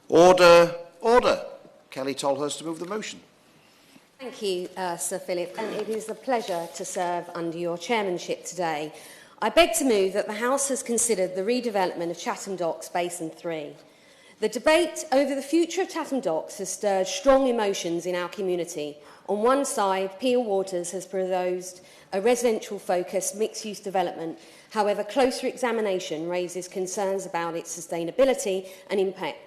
Order. Order. Kelly Tolhurst to move the motion. Thank you, Sir Philip, and it is a pleasure to serve under your chairmanship today. I beg to move that the House has considered the redevelopment of Chatham Docks Basin 3. The debate over the future of Chatham Docks has stirred strong emotions in our community. On one side, Peel Waters has proposed a residential-focused mixed-use development. However, closer examination raises concerns about its sustainability and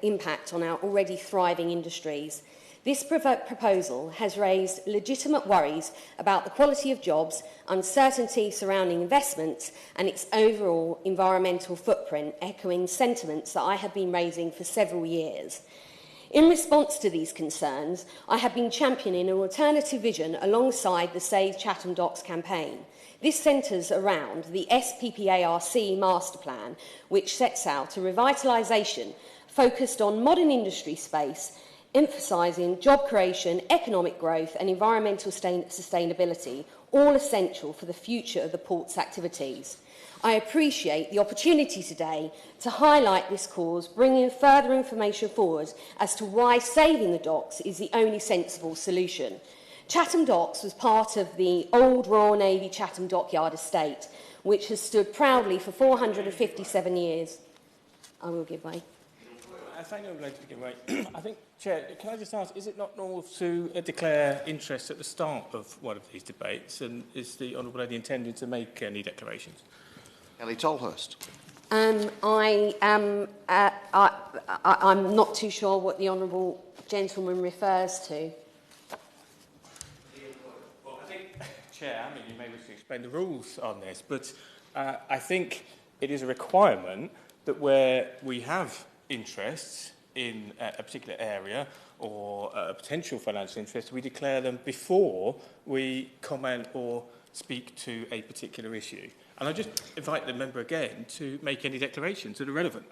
impact on our already thriving industries. This proposal has raised legitimate worries about the quality of jobs, uncertainty surrounding investments and its overall environmental footprint, echoing sentiments that I have been raising for several years. In response to these concerns, I have been championing an alternative vision alongside the Save Chatham Docks campaign. This centres around the SPPARC master plan, which sets out a revitalisation focused on modern industry space, emphasising job creation, economic growth and environmental sustainability, all essential for the future of the port's activities. I appreciate the opportunity today to highlight this cause, bringing further information forward as to why saving the docks is the only sensible solution. Chatham Docks was part of the old Royal Navy Chatham Dockyard estate, which has stood proudly for 457 years. I will give way. Thank you, Lady Giveaway. I think, Chair, can I just ask, is it not normal to declare interest at the start of one of these debates, and is the Honourable Lady intending to make any declarations? Kelly Tolhurst. I'm not too sure what the Honourable Gentleman refers to. Well, I think, Chair, I mean, you may wish to explain the rules on this, but I think it is a requirement that where we have interests in a particular area or a potential financial interest, we declare them before we comment or speak to a particular issue. And I just invite the member again to make any declarations that are relevant.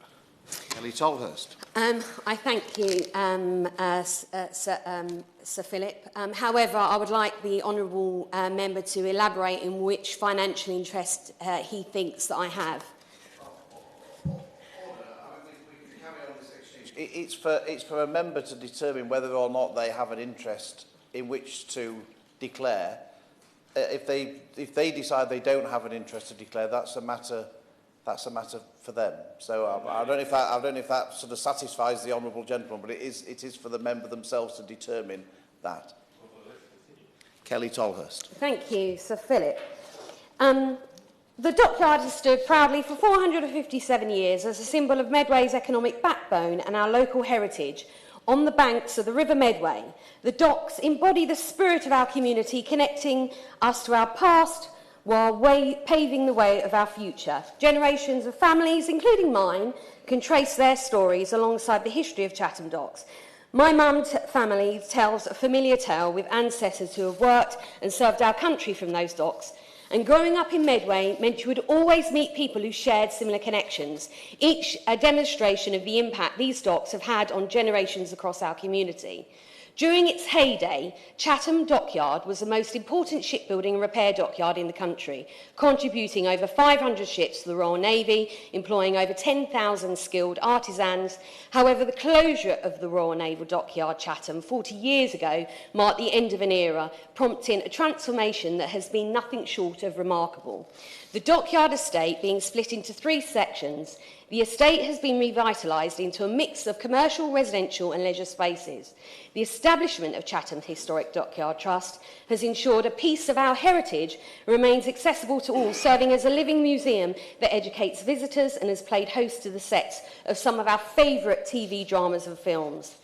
Kelly Tolhurst. I thank you, Sir Philip. However, I would like the honourable member to elaborate in which financial interest he thinks that I have. It's for a member to determine whether or not they have an interest in which to declare. If they decide they don't have an interest to declare, that's a matter for them. So I don't know if that sort of satisfies the honourable gentleman, but it is for the member themselves to determine that. Kelly Tolhurst. Thank you, Sir Philip. The dockyard has stood proudly for 457 years as a symbol of Medway's economic backbone and our local heritage. On the banks of the River Medway, the docks embody the spirit of our community, connecting us to our past while paving the way of our future. Generations of families, including mine, can trace their stories alongside the history of Chatham Docks. My mum's family tells a familiar tale with ancestors who have worked and served our country from those docks. And growing up in Medway meant you would always meet people who shared similar connections, each a demonstration of the impact these docks have had on generations across our community. During its heyday, Chatham Dockyard was the most important shipbuilding and repair dockyard in the country, contributing over 500 ships to the Royal Navy, employing over 10,000 skilled artisans. However, the closure of the Royal Naval Dockyard Chatham 40 years ago marked the end of an era, prompting a transformation that has been nothing short of remarkable. The dockyard estate being split into 3 sections, the estate has been revitalised into a mix of commercial, residential and leisure spaces. The establishment of Chatham Historic Dockyard Trust has ensured a piece of our heritage remains accessible to all, serving as a living museum that educates visitors and has played host to the sets of some of our favourite TV dramas and films.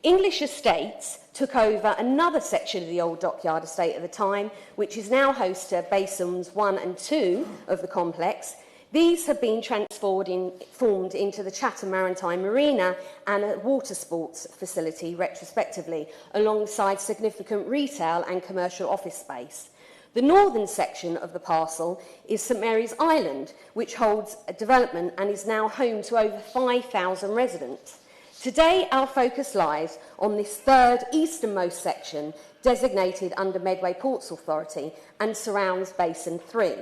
English Estates took over another section of the old dockyard estate at the time, which is now host to Basins 1 and 2 of the complex. These have been formed into the Chatham Maritime Marina and a water sports facility retrospectively, alongside significant retail and commercial office space. The northern section of the parcel is St Mary's Island, which holds a development and is now home to over 5,000 residents. Today, our focus lies on this third easternmost section, designated under Medway Ports Authority, and surrounds Basin 3.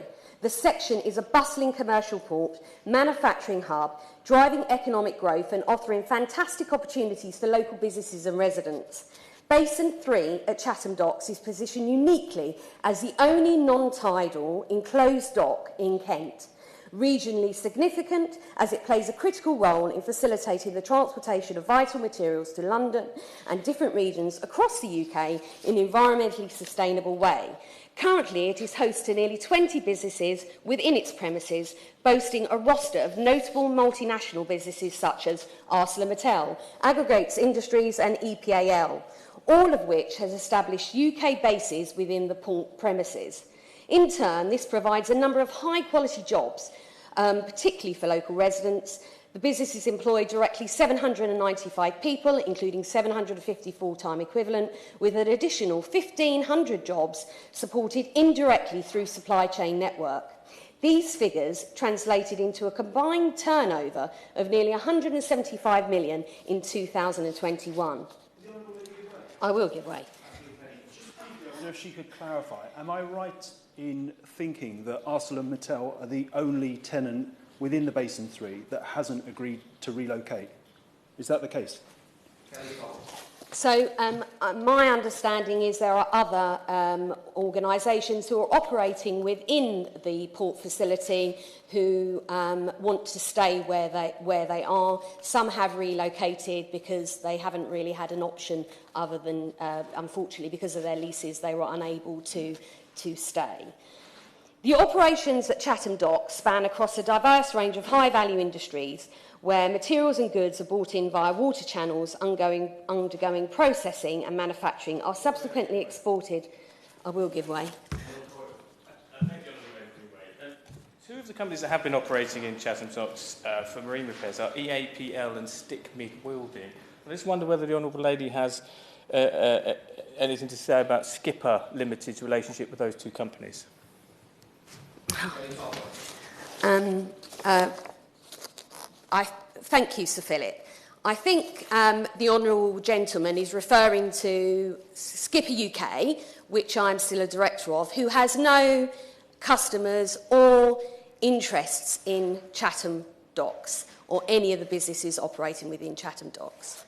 The section is a bustling commercial port, manufacturing hub, driving economic growth and offering fantastic opportunities for local businesses and residents. Basin 3 at Chatham Docks is positioned uniquely as the only non-tidal enclosed dock in Kent. Regionally significant as it plays a critical role in facilitating the transportation of vital materials to London and different regions across the UK in an environmentally sustainable way. Currently, it is host to nearly 20 businesses within its premises, boasting a roster of notable multinational businesses such as ArcelorMittal, Aggregates Industries and EPAL, all of which has established UK bases within the port premises. In turn, this provides a number of high-quality jobs, particularly for local residents. The businesses employ directly 795 people, including 750 full-time equivalent, with an additional 1,500 jobs supported indirectly through supply chain network. These figures translated into a combined turnover of nearly 175 million in 2021. I will give way. If she could clarify, am I right in thinking that ArcelorMittal are the only tenant within the Basin 3 that hasn't agreed to relocate? Is that the case? So my understanding is there are other organisations who are operating within the port facility who want to stay where they are. Some have relocated because they haven't really had an option other than, unfortunately, because of their leases, they were unable to stay. The operations at Chatham Docks span across a diverse range of high-value industries where materials and goods are brought in via water channels, undergoing processing and manufacturing, are subsequently exported. I will give way. Two of the companies that have been operating in Chatham Docks for marine repairs are EAPL and Stick Mid Wielding. I just wonder whether the Honourable Lady has anything to say about Skipper Limited's relationship with those two companies. Thank you, Sir Philip. I think the honourable gentleman is referring to Skipper UK, which I'm still a director of, who has no customers or interests in Chatham Docks or any of the businesses operating within Chatham Docks.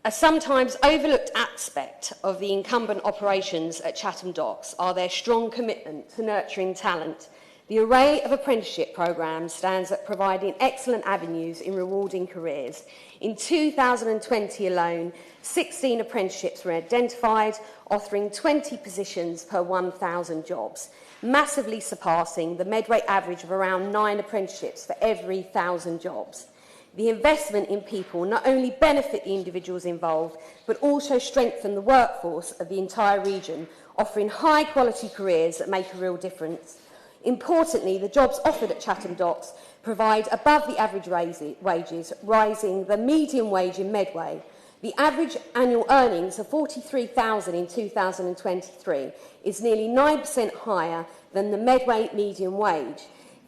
A sometimes overlooked aspect of the incumbent operations at Chatham Docks are their strong commitment to nurturing talent. The array of apprenticeship programmes stands at providing excellent avenues in rewarding careers. In 2020 alone, 16 apprenticeships were identified, offering 20 positions per 1,000 jobs, massively surpassing the Medway average of around 9 apprenticeships for every 1,000 jobs. The investment in people not only benefit the individuals involved, but also strengthen the workforce of the entire region, offering high-quality careers that make a real difference. Importantly, the jobs offered at Chatham Docks provide above the average wages, rising the median wage in Medway. The average annual earnings of $43,000 in 2023 is nearly 9% higher than the Medway median wage.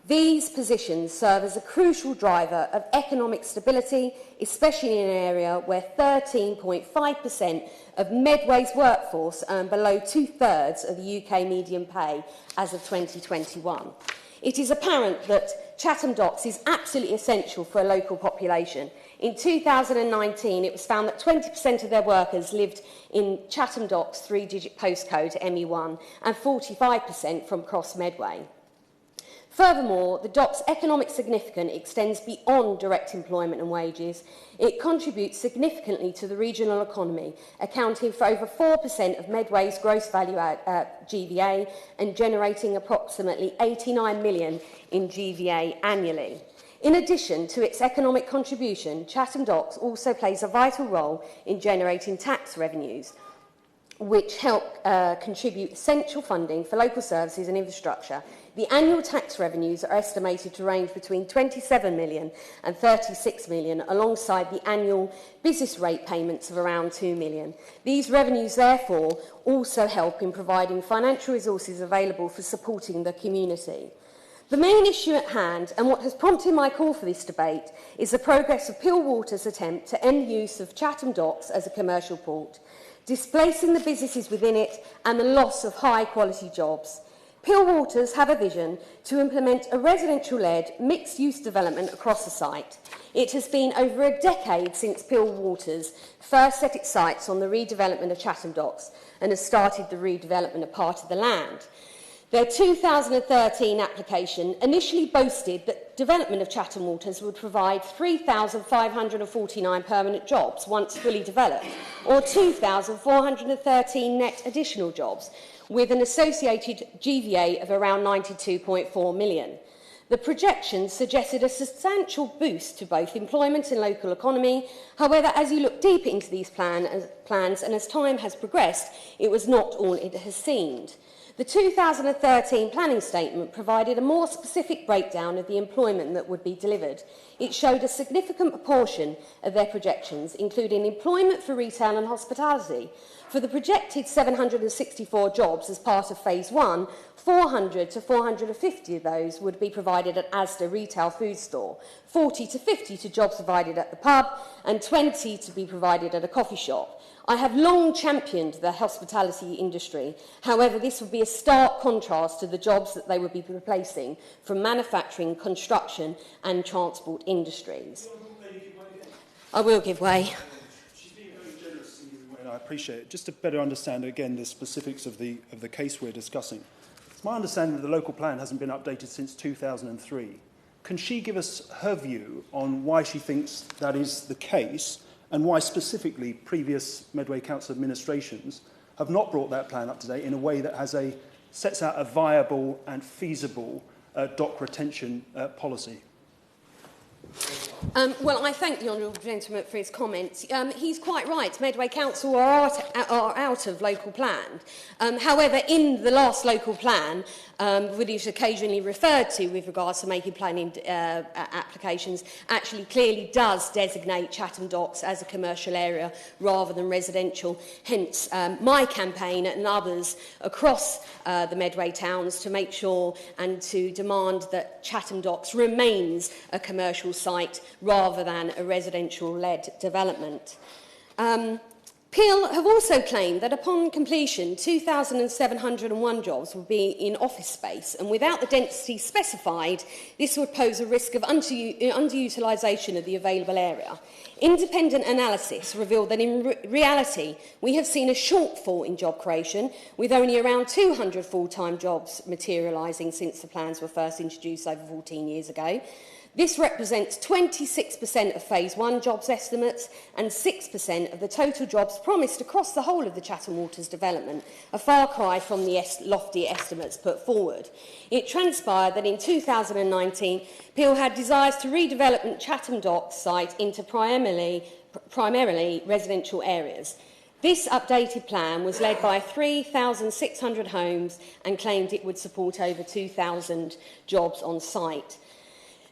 These positions serve as a crucial driver of economic stability, especially in an area where 13.5% of Medway's workforce earn below 2/3 of the UK median pay as of 2021. It is apparent that Chatham Docks is absolutely essential for a local population. In 2019, it was found that 20% of their workers lived in Chatham Docks' 3-digit postcode ME1 and 45% from Cross Medway. Furthermore, the dock's economic significance extends beyond direct employment and wages. It contributes significantly to the regional economy, accounting for over 4% of Medway's gross value GVA and generating approximately 89 million in GVA annually. In addition to its economic contribution, Chatham Docks also plays a vital role in generating tax revenues, which help contribute essential funding for local services and infrastructure. The annual tax revenues are estimated to range between 27 million and 36 million, alongside the annual business rate payments of around 2 million. These revenues, therefore, also help in providing financial resources available for supporting the community. The main issue at hand, and what has prompted my call for this debate, is the progress of Peel Water's attempt to end the use of Chatham Docks as a commercial port, displacing the businesses within it and the loss of high-quality jobs. Peel Waters have a vision to implement a residential-led mixed-use development across the site. It has been over a decade since Peel Waters first set its sights on the redevelopment of Chatham Docks and has started the redevelopment of part of the land. Their 2013 application initially boasted that development of Chatham Waters would provide 3,549 permanent jobs once fully developed, or 2,413 net additional jobs, with an associated GVA of around 92.4 million. The projections suggested a substantial boost to both employment and local economy. However, as you look deeper into these plans and as time has progressed, it was not all it has seemed. The 2013 planning statement provided a more specific breakdown of the employment that would be delivered. It showed a significant proportion of their projections, including employment for retail and hospitality. For the projected 764 jobs as part of Phase 1, 400 to 450 of those would be provided at Asda retail food store, 40 to 50 to jobs provided at the pub, and 20 to be provided at a coffee shop. I have long championed the hospitality industry. However, this would be a stark contrast to the jobs that they would be replacing from manufacturing, construction and transport industries. I will give way. She's being very generous in giving way, and I appreciate it. Just to better understand, again, the specifics of the case we're discussing. It's my understanding that the local plan hasn't been updated since 2003. Can she give us her view on why she thinks that is the case, and why specifically previous Medway Council administrations have not brought that plan up to date in a way that sets out a viable and feasible dock retention policy? Well, I thank the honourable gentleman for his comments. He's quite right. Medway Council are out of local plan. However, in the last local plan, which is occasionally referred to with regards to making planning applications, actually clearly does designate Chatham Docks as a commercial area rather than residential. Hence, my campaign and others across the Medway towns to make sure and to demand that Chatham Docks remains a commercial site rather than a residential-led development. Peel have also claimed that upon completion, 2,701 jobs will be in office space, and without the density specified, this would pose a risk of underutilisation of the available area. Independent analysis revealed that in reality, we have seen a shortfall in job creation, with only around 200 full-time jobs materialising since the plans were first introduced over 14 years ago. This represents 26% of Phase 1 jobs estimates and 6% of the total jobs promised across the whole of the Chatham Waters development, a far cry from the lofty estimates put forward. It transpired that in 2019, Peel had desires to redevelop Chatham Docks site into primarily residential areas. This updated plan was led by 3,600 homes and claimed it would support over 2,000 jobs on site.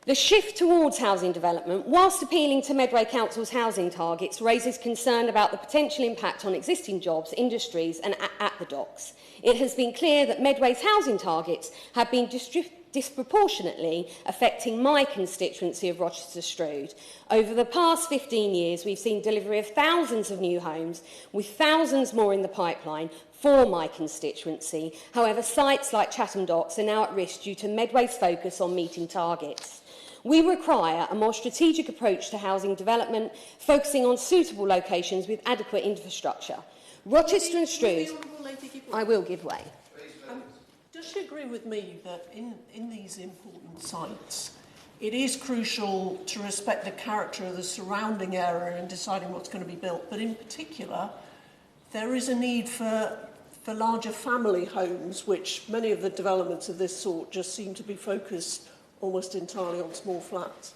The shift towards housing development, whilst appealing to Medway Council's housing targets, raises concern about the potential impact on existing jobs, industries and at the docks. It has been clear that Medway's housing targets have been disproportionately affecting my constituency of Rochester Strood. Over the past 15 years, we've seen delivery of thousands of new homes, with thousands more in the pipeline for my constituency. However, sites like Chatham Docks are now at risk due to Medway's focus on meeting targets. We require a more strategic approach to housing development, focusing on suitable locations with adequate infrastructure. Rochester and Strood... I will give way. Does she agree with me that in these important sites, it is crucial to respect the character of the surrounding area in deciding what's going to be built, but in particular, there is a need for larger family homes, which many of the developments of this sort just seem to be focused almost entirely on small flats?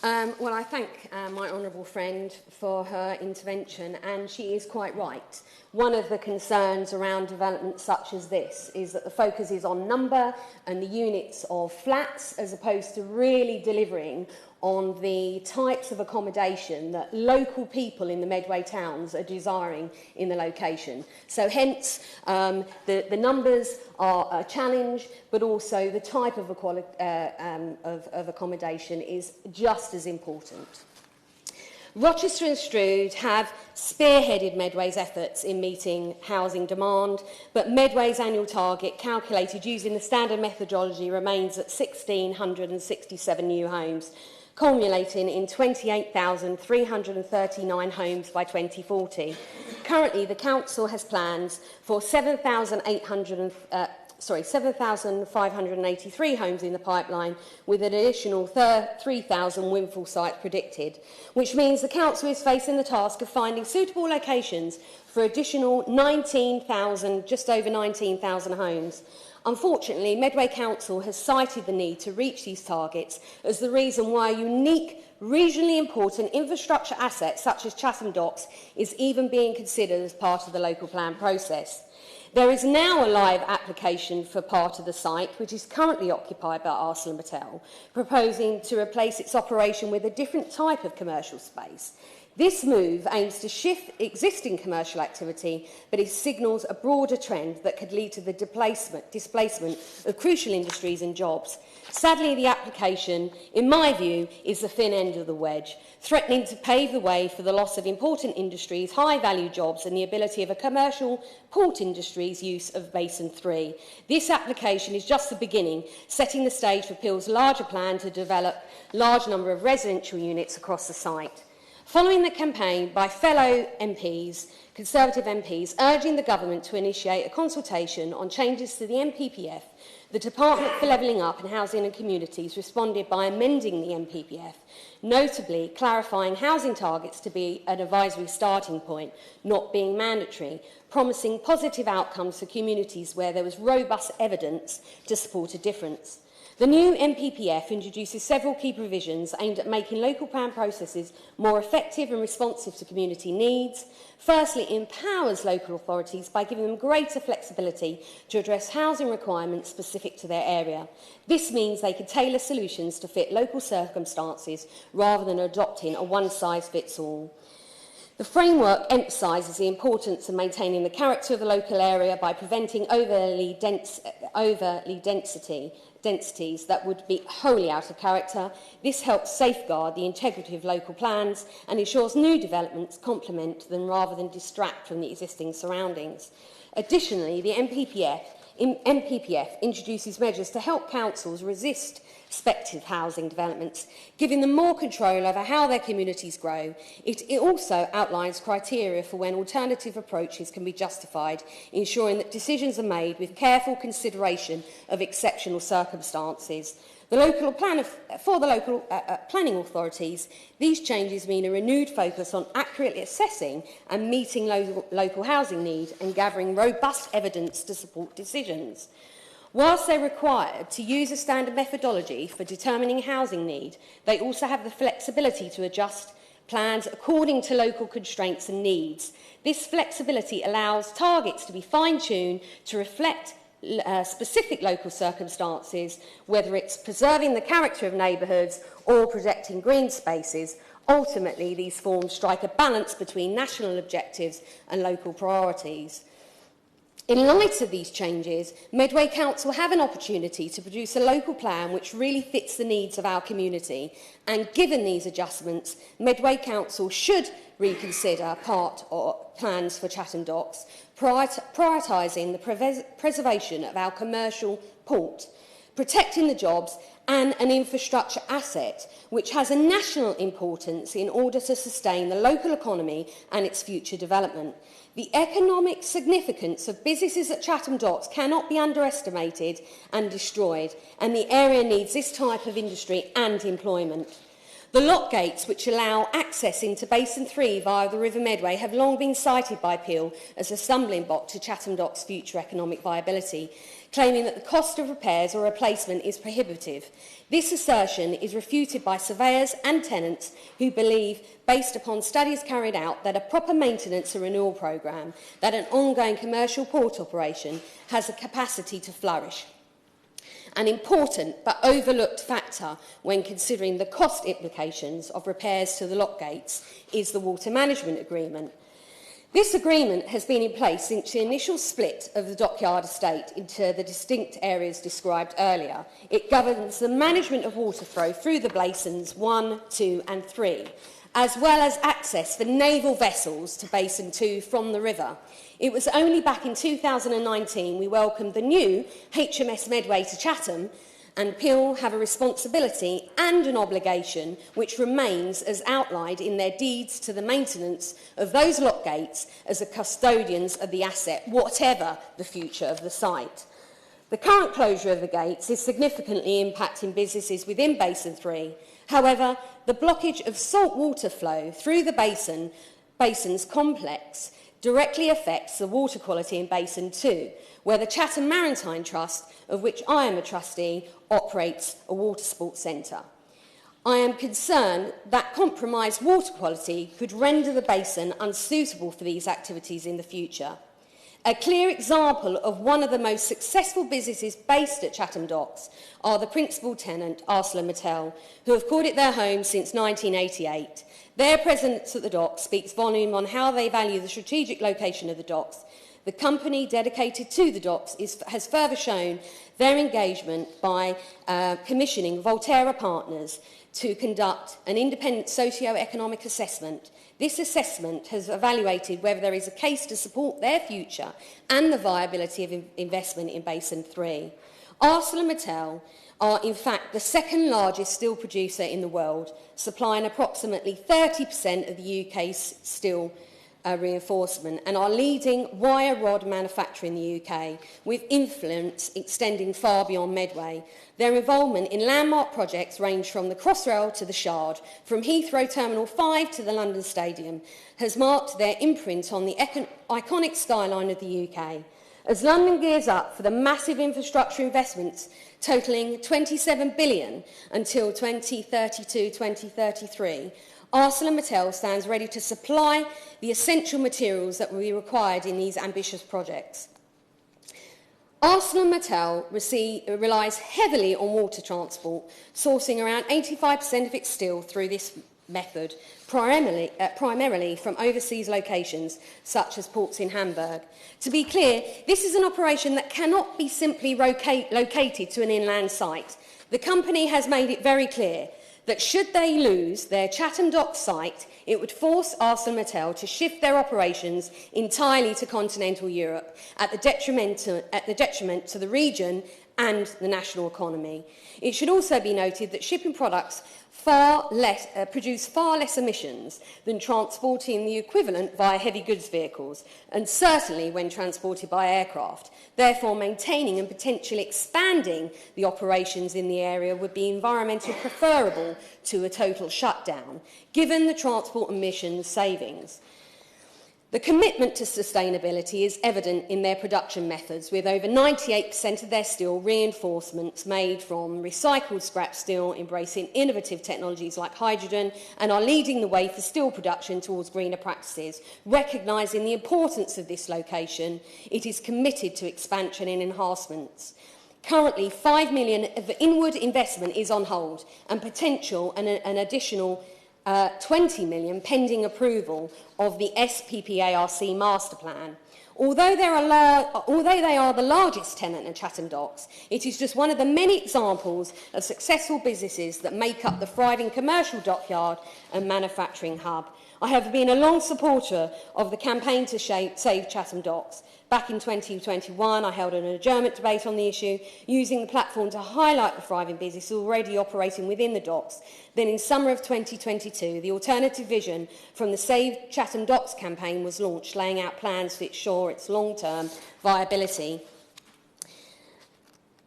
Well, I thank my honourable friend for her intervention, and she is quite right. One of the concerns around development such as this is that the focus is on number and the units of flats, as opposed to really delivering on the types of accommodation that local people in the Medway towns are desiring in the location. So hence, the numbers are a challenge, but also the type of accommodation is just as important. Rochester and Stroud have spearheaded Medway's efforts in meeting housing demand, but Medway's annual target, calculated using the standard methodology, remains at 1,667 new homes, culminating in 28,339 homes by 2040. Currently, the council has plans for 7,583 homes in the pipeline, with an additional 3,000 windfall sites predicted, which means the council is facing the task of finding suitable locations for additional just over 19,000 homes. Unfortunately, Medway Council has cited the need to reach these targets as the reason why a unique, regionally important infrastructure asset such as Chatham Docks is even being considered as part of the local plan process. There is now a live application for part of the site, which is currently occupied by ArcelorMittal, proposing to replace its operation with a different type of commercial space. This move aims to shift existing commercial activity, but it signals a broader trend that could lead to the displacement of crucial industries and jobs. Sadly, the application, in my view, is the thin end of the wedge, threatening to pave the way for the loss of important industries, high-value jobs and the ability of a commercial port industry's use of Basin 3. This application is just the beginning, setting the stage for Peel's larger plan to develop a large number of residential units across the site. Following the campaign by fellow MPs, Conservative MPs, urging the government to initiate a consultation on changes to the NPPF, the Department for Levelling Up and Housing and Communities responded by amending the NPPF, notably clarifying housing targets to be an advisory starting point, not being mandatory, promising positive outcomes for communities where there was robust evidence to support a difference. The new NPPF introduces several key provisions aimed at making local plan processes more effective and responsive to community needs. Firstly, it empowers local authorities by giving them greater flexibility to address housing requirements specific to their area. This means they can tailor solutions to fit local circumstances rather than adopting a one-size-fits-all. The framework emphasises the importance of maintaining the character of the local area by preventing overly densities that would be wholly out of character. This helps safeguard the integrity of local plans and ensures new developments complement them rather than distract from the existing surroundings. Additionally, the NPPF introduces measures to help councils resist speculative housing developments, giving them more control over how their communities grow. It also outlines criteria for when alternative approaches can be justified, ensuring that decisions are made with careful consideration of exceptional circumstances. For the local planning authorities, these changes mean a renewed focus on accurately assessing and meeting local housing needs and gathering robust evidence to support decisions. Whilst they're required to use a standard methodology for determining housing need, they also have the flexibility to adjust plans according to local constraints and needs. This flexibility allows targets to be fine-tuned to reflect specific local circumstances, whether it's preserving the character of neighbourhoods or protecting green spaces. Ultimately, these forms strike a balance between national objectives and local priorities. In light of these changes, Medway Council have an opportunity to produce a local plan which really fits the needs of our community, and given these adjustments, Medway Council should reconsider part or plans for Chatham Docks, prioritising the preservation of our commercial port, protecting the jobs and an infrastructure asset which has a national importance in order to sustain the local economy and its future development. The economic significance of businesses at Chatham Docks cannot be underestimated and destroyed, and the area needs this type of industry and employment. The lock gates, which allow access into Basin 3 via the River Medway, have long been cited by Peel as a stumbling block to Chatham Docks' future economic viability, claiming that the cost of repairs or replacement is prohibitive. This assertion is refuted by surveyors and tenants who believe, based upon studies carried out, that a proper maintenance and renewal programme, that an ongoing commercial port operation has a capacity to flourish. An important but overlooked factor when considering the cost implications of repairs to the lock gates is the water management agreement. This agreement has been in place since the initial split of the dockyard estate into the distinct areas described earlier. It governs the management of water flow through the basins 1, 2 and 3, as well as access for naval vessels to Basin 2 from the river. It was only back in 2019 we welcomed the new HMS Medway to Chatham, and Peel have a responsibility and an obligation which remains as outlined in their deeds to the maintenance of those lock gates as the custodians of the asset, whatever the future of the site. The current closure of the gates is significantly impacting businesses within Basin 3. However, the blockage of salt water flow through the Basin's complex directly affects the water quality in Basin 2, where the Chatham Maritime Trust, of which I am a trustee, operates a water sports centre. I am concerned that compromised water quality could render the basin unsuitable for these activities in the future. A clear example of one of the most successful businesses based at Chatham Docks are the principal tenant, ArcelorMittal, who have called it their home since 1988. Their presence at the docks speaks volume on how they value the strategic location of the docks. The company dedicated to the docks has further shown their engagement by commissioning Volterra Partners to conduct an independent socio-economic assessment. This assessment has evaluated whether there is a case to support their future and the viability of investment in Basin 3. ArcelorMittal are in fact the second largest steel producer in the world, supplying approximately 30% of the UK's steel reinforcement, and are leading wire rod manufacturer in the UK, with influence extending far beyond Medway. Their involvement in landmark projects range from the Crossrail to the Shard, from Heathrow Terminal 5 to the London Stadium, has marked their imprint on the iconic skyline of the UK. As London gears up for the massive infrastructure investments totalling £27 billion until 2032-2033, ArcelorMittal stands ready to supply the essential materials that will be required in these ambitious projects. ArcelorMittal relies heavily on water transport, sourcing around 85% of its steel through this method, primarily from overseas locations such as ports in Hamburg. To be clear, this is an operation that cannot be simply located to an inland site. The company has made it very clear that should they lose their Chatham Dock site, it would force ArcelorMittal to shift their operations entirely to continental Europe at the detriment to the region and the national economy. It should also be noted that shipping products produce far less emissions than transporting the equivalent via heavy goods vehicles, and certainly when transported by aircraft. Therefore, maintaining and potentially expanding the operations in the area would be environmentally preferable to a total shutdown, given the transport emissions savings. The commitment to sustainability is evident in their production methods, with over 98% of their steel reinforcements made from recycled scrap steel, embracing innovative technologies like hydrogen, and are leading the way for steel production towards greener practices. Recognising the importance of this location, it is committed to expansion and enhancements. Currently, £5 million of inward investment is on hold, and potential an additional 20 million pending approval of the SPPARC master plan. Although they are the largest tenant in Chatham Docks, it is just one of the many examples of successful businesses that make up the thriving commercial dockyard and manufacturing hub. I have been a long supporter of the campaign to save Chatham Docks. Back in 2021, I held an adjournment debate on the issue, using the platform to highlight the thriving business already operating within the docks. Then in summer of 2022, the alternative vision from the Save Chatham Docks campaign was launched, laying out plans to ensure its long-term viability.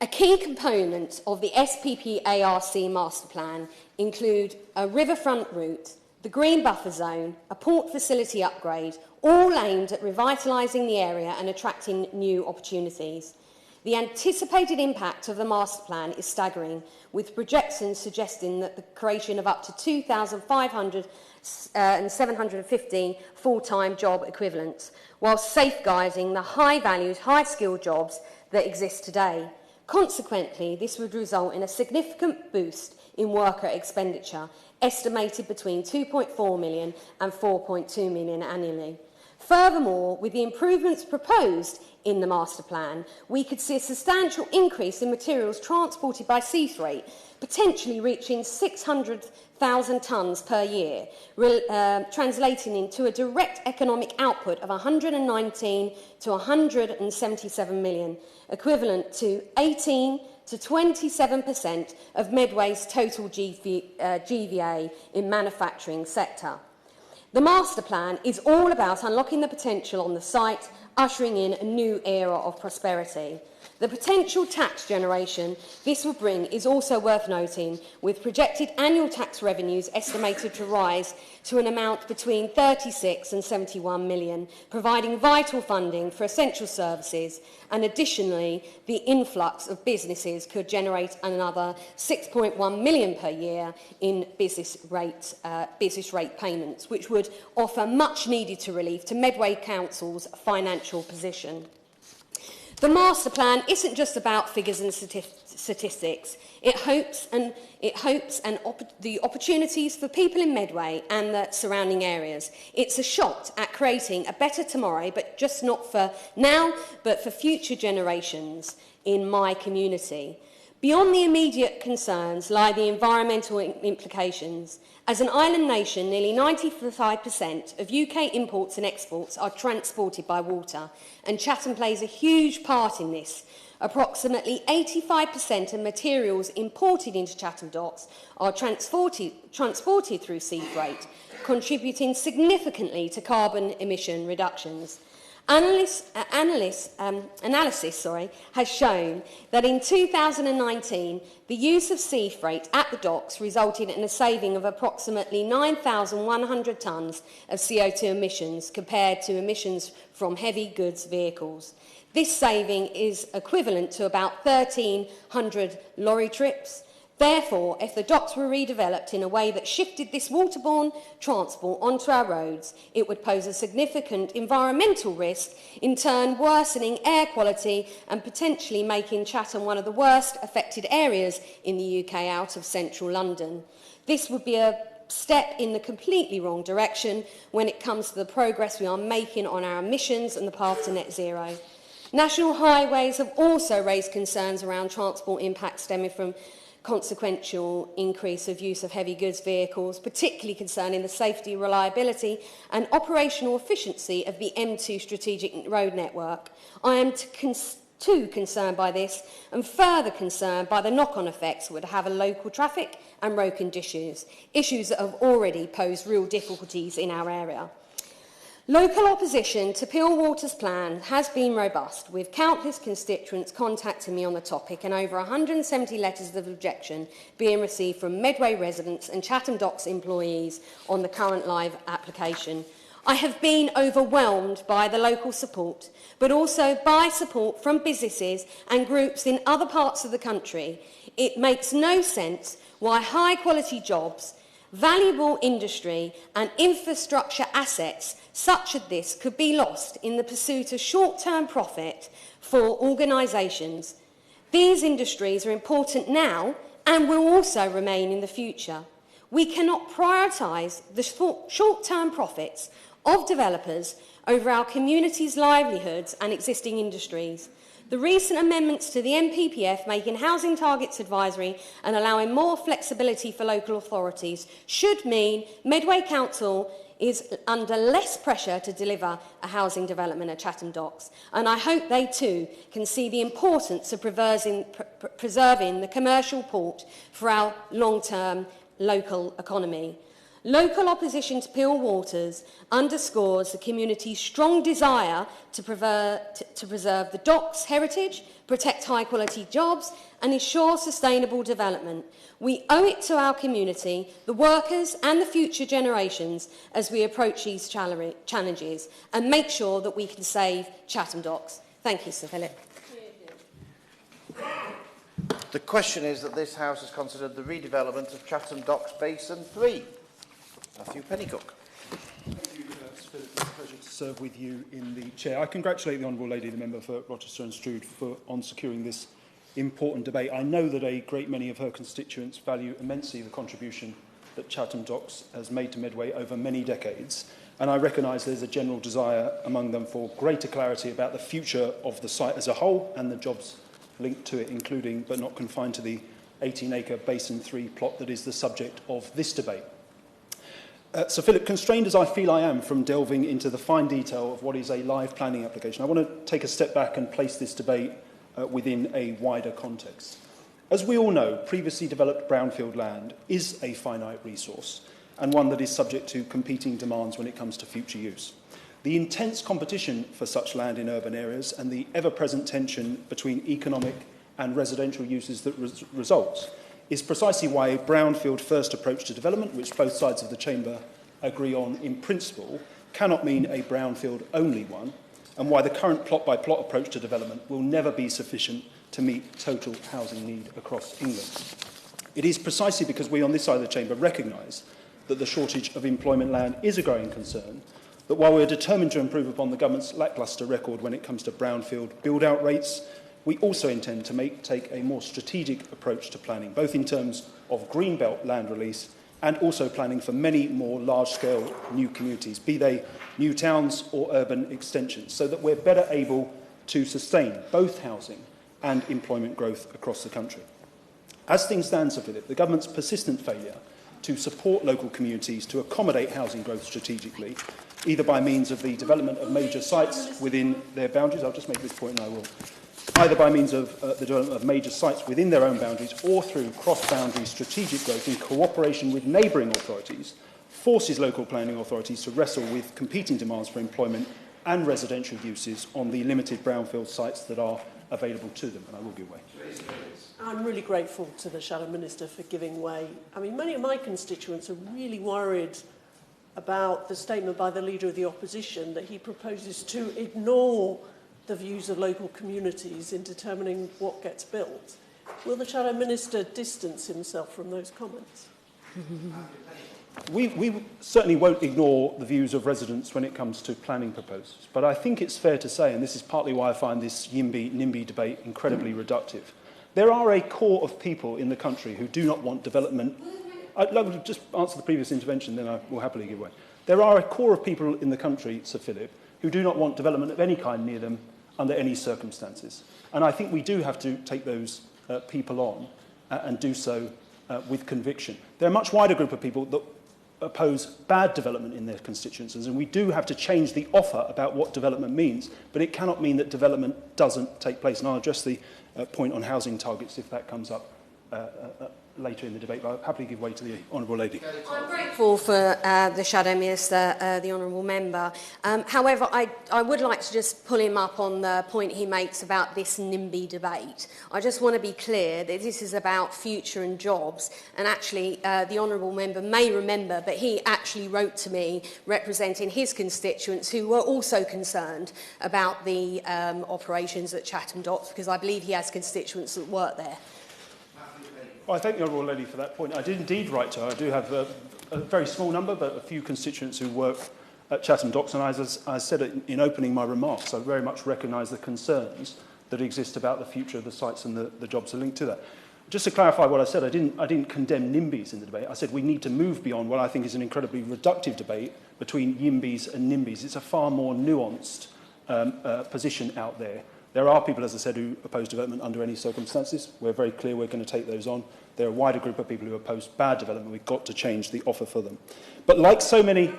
A key component of the SPPARC master plan include a riverfront route, the green buffer zone, a port facility upgrade, all aimed at revitalising the area and attracting new opportunities. The anticipated impact of the master plan is staggering, with projections suggesting that the creation of up to 2,515 full-time job equivalents, while safeguarding the high-valued, high-skilled jobs that exist today. Consequently, this would result in a significant boost in worker expenditure, estimated between 2.4 million and 4.2 million annually. Furthermore, with the improvements proposed in the master plan, we could see a substantial increase in materials transported by sea freight, potentially reaching 600,000 tonnes per year, translating into a direct economic output of 119 to 177 million, equivalent to 18 to 27% of Medway's total GVA in manufacturing sector. The master plan is all about unlocking the potential on the site, ushering in a new era of prosperity. The potential tax generation this will bring is also worth noting, with projected annual tax revenues estimated to rise to an amount between 36 and 71 million, providing vital funding for essential services, and additionally, the influx of businesses could generate another 6.1 million per year in business rate payments, which would offer much needed relief to Medway Council's financial position. The master plan isn't just about figures and statistics. It hopes the opportunities for people in Medway and the surrounding areas. It's a shot at creating a better tomorrow, but just not for now, but for future generations in my community. Beyond the immediate concerns lie the environmental implications. As an island nation, nearly 95% of UK imports and exports are transported by water, and Chatham plays a huge part in this. Approximately 85% of materials imported into Chatham docks are transported through sea freight, contributing significantly to carbon emission reductions. Analysis has shown that in 2019, the use of sea freight at the docks resulted in a saving of approximately 9,100 tonnes of CO2 emissions compared to emissions from heavy goods vehicles. This saving is equivalent to about 1,300 lorry trips. Therefore, if the docks were redeveloped in a way that shifted this waterborne transport onto our roads, it would pose a significant environmental risk, in turn worsening air quality and potentially making Chatham one of the worst affected areas in the UK out of central London. This would be a step in the completely wrong direction when it comes to the progress we are making on our emissions and the path to net zero. National highways have also raised concerns around transport impacts stemming from consequential increase of use of heavy goods vehicles, particularly concerning the safety, reliability and operational efficiency of the M2 strategic road network. I am too concerned by this, and further concerned by the knock-on effects it would have on local traffic and road conditions, issues that have already posed real difficulties in our area. Local opposition to Peel Water's plan has been robust, with countless constituents contacting me on the topic and over 170 letters of objection being received from Medway residents and Chatham Docks employees on the current live application. I have been overwhelmed by the local support, but also by support from businesses and groups in other parts of the country. It makes no sense why high-quality jobs, valuable industry and infrastructure assets such as this could be lost in the pursuit of short-term profit for organisations. These industries are important now and will also remain in the future. We cannot prioritise the short-term profits of developers over our community's livelihoods and existing industries. The recent amendments to the NPPF, making housing targets advisory and allowing more flexibility for local authorities, should mean Medway Council is under less pressure to deliver a housing development at Chatham Docks, and I hope they too can see the importance of preserving the commercial port for our long-term local economy. Local opposition to Peel Waters underscores the community's strong desire to preserve the docks' heritage, protect high-quality jobs and ensure sustainable development. We owe it to our community, the workers and the future generations as we approach these challenges and make sure that we can save Chatham Docks. Thank you, Sir Philip. The question is that this House has considered the redevelopment of Chatham Docks Basin 3. Matthew Pennycook. Thank you, Philip. It's a pleasure to serve with you in the chair. I congratulate the Honourable Lady, the member for Rochester and Stroud, on securing this important debate. I know that a great many of her constituents value immensely the contribution that Chatham Docks has made to Medway over many decades, and I recognise there's a general desire among them for greater clarity about the future of the site as a whole and the jobs linked to it, including but not confined to the 18-acre Basin 3 plot that is the subject of this debate. Sir Philip, constrained as I feel I am from delving into the fine detail of what is a live planning application, I want to take a step back and place this debate within a wider context. As we all know, previously developed brownfield land is a finite resource and one that is subject to competing demands when it comes to future use. The intense competition for such land in urban areas and the ever-present tension between economic and residential uses that results is precisely why a brownfield-first approach to development, which both sides of the chamber agree on in principle, cannot mean a brownfield-only one, and why the current plot-by-plot approach to development will never be sufficient to meet total housing need across England. It is precisely because we on this side of the chamber recognise that the shortage of employment land is a growing concern, that while we are determined to improve upon the government's lacklustre record when it comes to brownfield build-out rates, we also intend to take a more strategic approach to planning, both in terms of greenbelt land release and also planning for many more large-scale new communities, be they new towns or urban extensions, so that we're better able to sustain both housing and employment growth across the country. As things stand, Sir Philip, the government's persistent failure to support local communities to accommodate housing growth strategically, either by means of the development of major sites within their boundaries, I'll just make this point and I will, either by means of the development of major sites within their own boundaries or through cross-boundary strategic growth in cooperation with neighbouring authorities, forces local planning authorities to wrestle with competing demands for employment and residential uses on the limited brownfield sites that are available to them. And I will give way. I'm really grateful to the Shadow Minister for giving way. I mean, many of my constituents are really worried about the statement by the Leader of the Opposition that he proposes to ignore the views of local communities in determining what gets built. Will the Shadow Minister distance himself from those comments? We certainly won't ignore the views of residents when it comes to planning proposals, but I think it's fair to say, and this is partly why I find this YIMBY-NIMBY debate incredibly reductive, there are a core of people in the country who do not want development. I'd love to just answer the previous intervention, then I will happily give way. There are a core of people in the country, Sir Philip, who do not want development of any kind near them under any circumstances. And I think we do have to take those people on and do so with conviction. There are a much wider group of people that oppose bad development in their constituencies, and we do have to change the offer about what development means, but it cannot mean that development doesn't take place. And I'll address the point on housing targets if that comes up later in the debate, but I'll happily give way to the Honourable Lady. I'm grateful for the Shadow Minister, the Honourable Member. However, I would like to just pull him up on the point he makes about this NIMBY debate. I just want to be clear that this is about future and jobs, and actually the Honourable Member may remember, but he actually wrote to me representing his constituents who were also concerned about the operations at Chatham Docks, because I believe he has constituents that work there. Well, I thank the Honourable Lady for that point. I did indeed write to her. I do have a very small number, but a few constituents who work at Chatham Docks, and as I said in opening my remarks, I very much recognise the concerns that exist about the future of the sites and the jobs that are linked to that. Just to clarify what I said, I didn't condemn NIMBYs in the debate. I said we need to move beyond what I think is an incredibly reductive debate between YIMBYs and NIMBYs. It's a far more nuanced position out there. There are people, as I said, who oppose development under any circumstances. We're very clear we're going to take those on. There are a wider group of people who oppose bad development. We've got to change the offer for them. But like so many,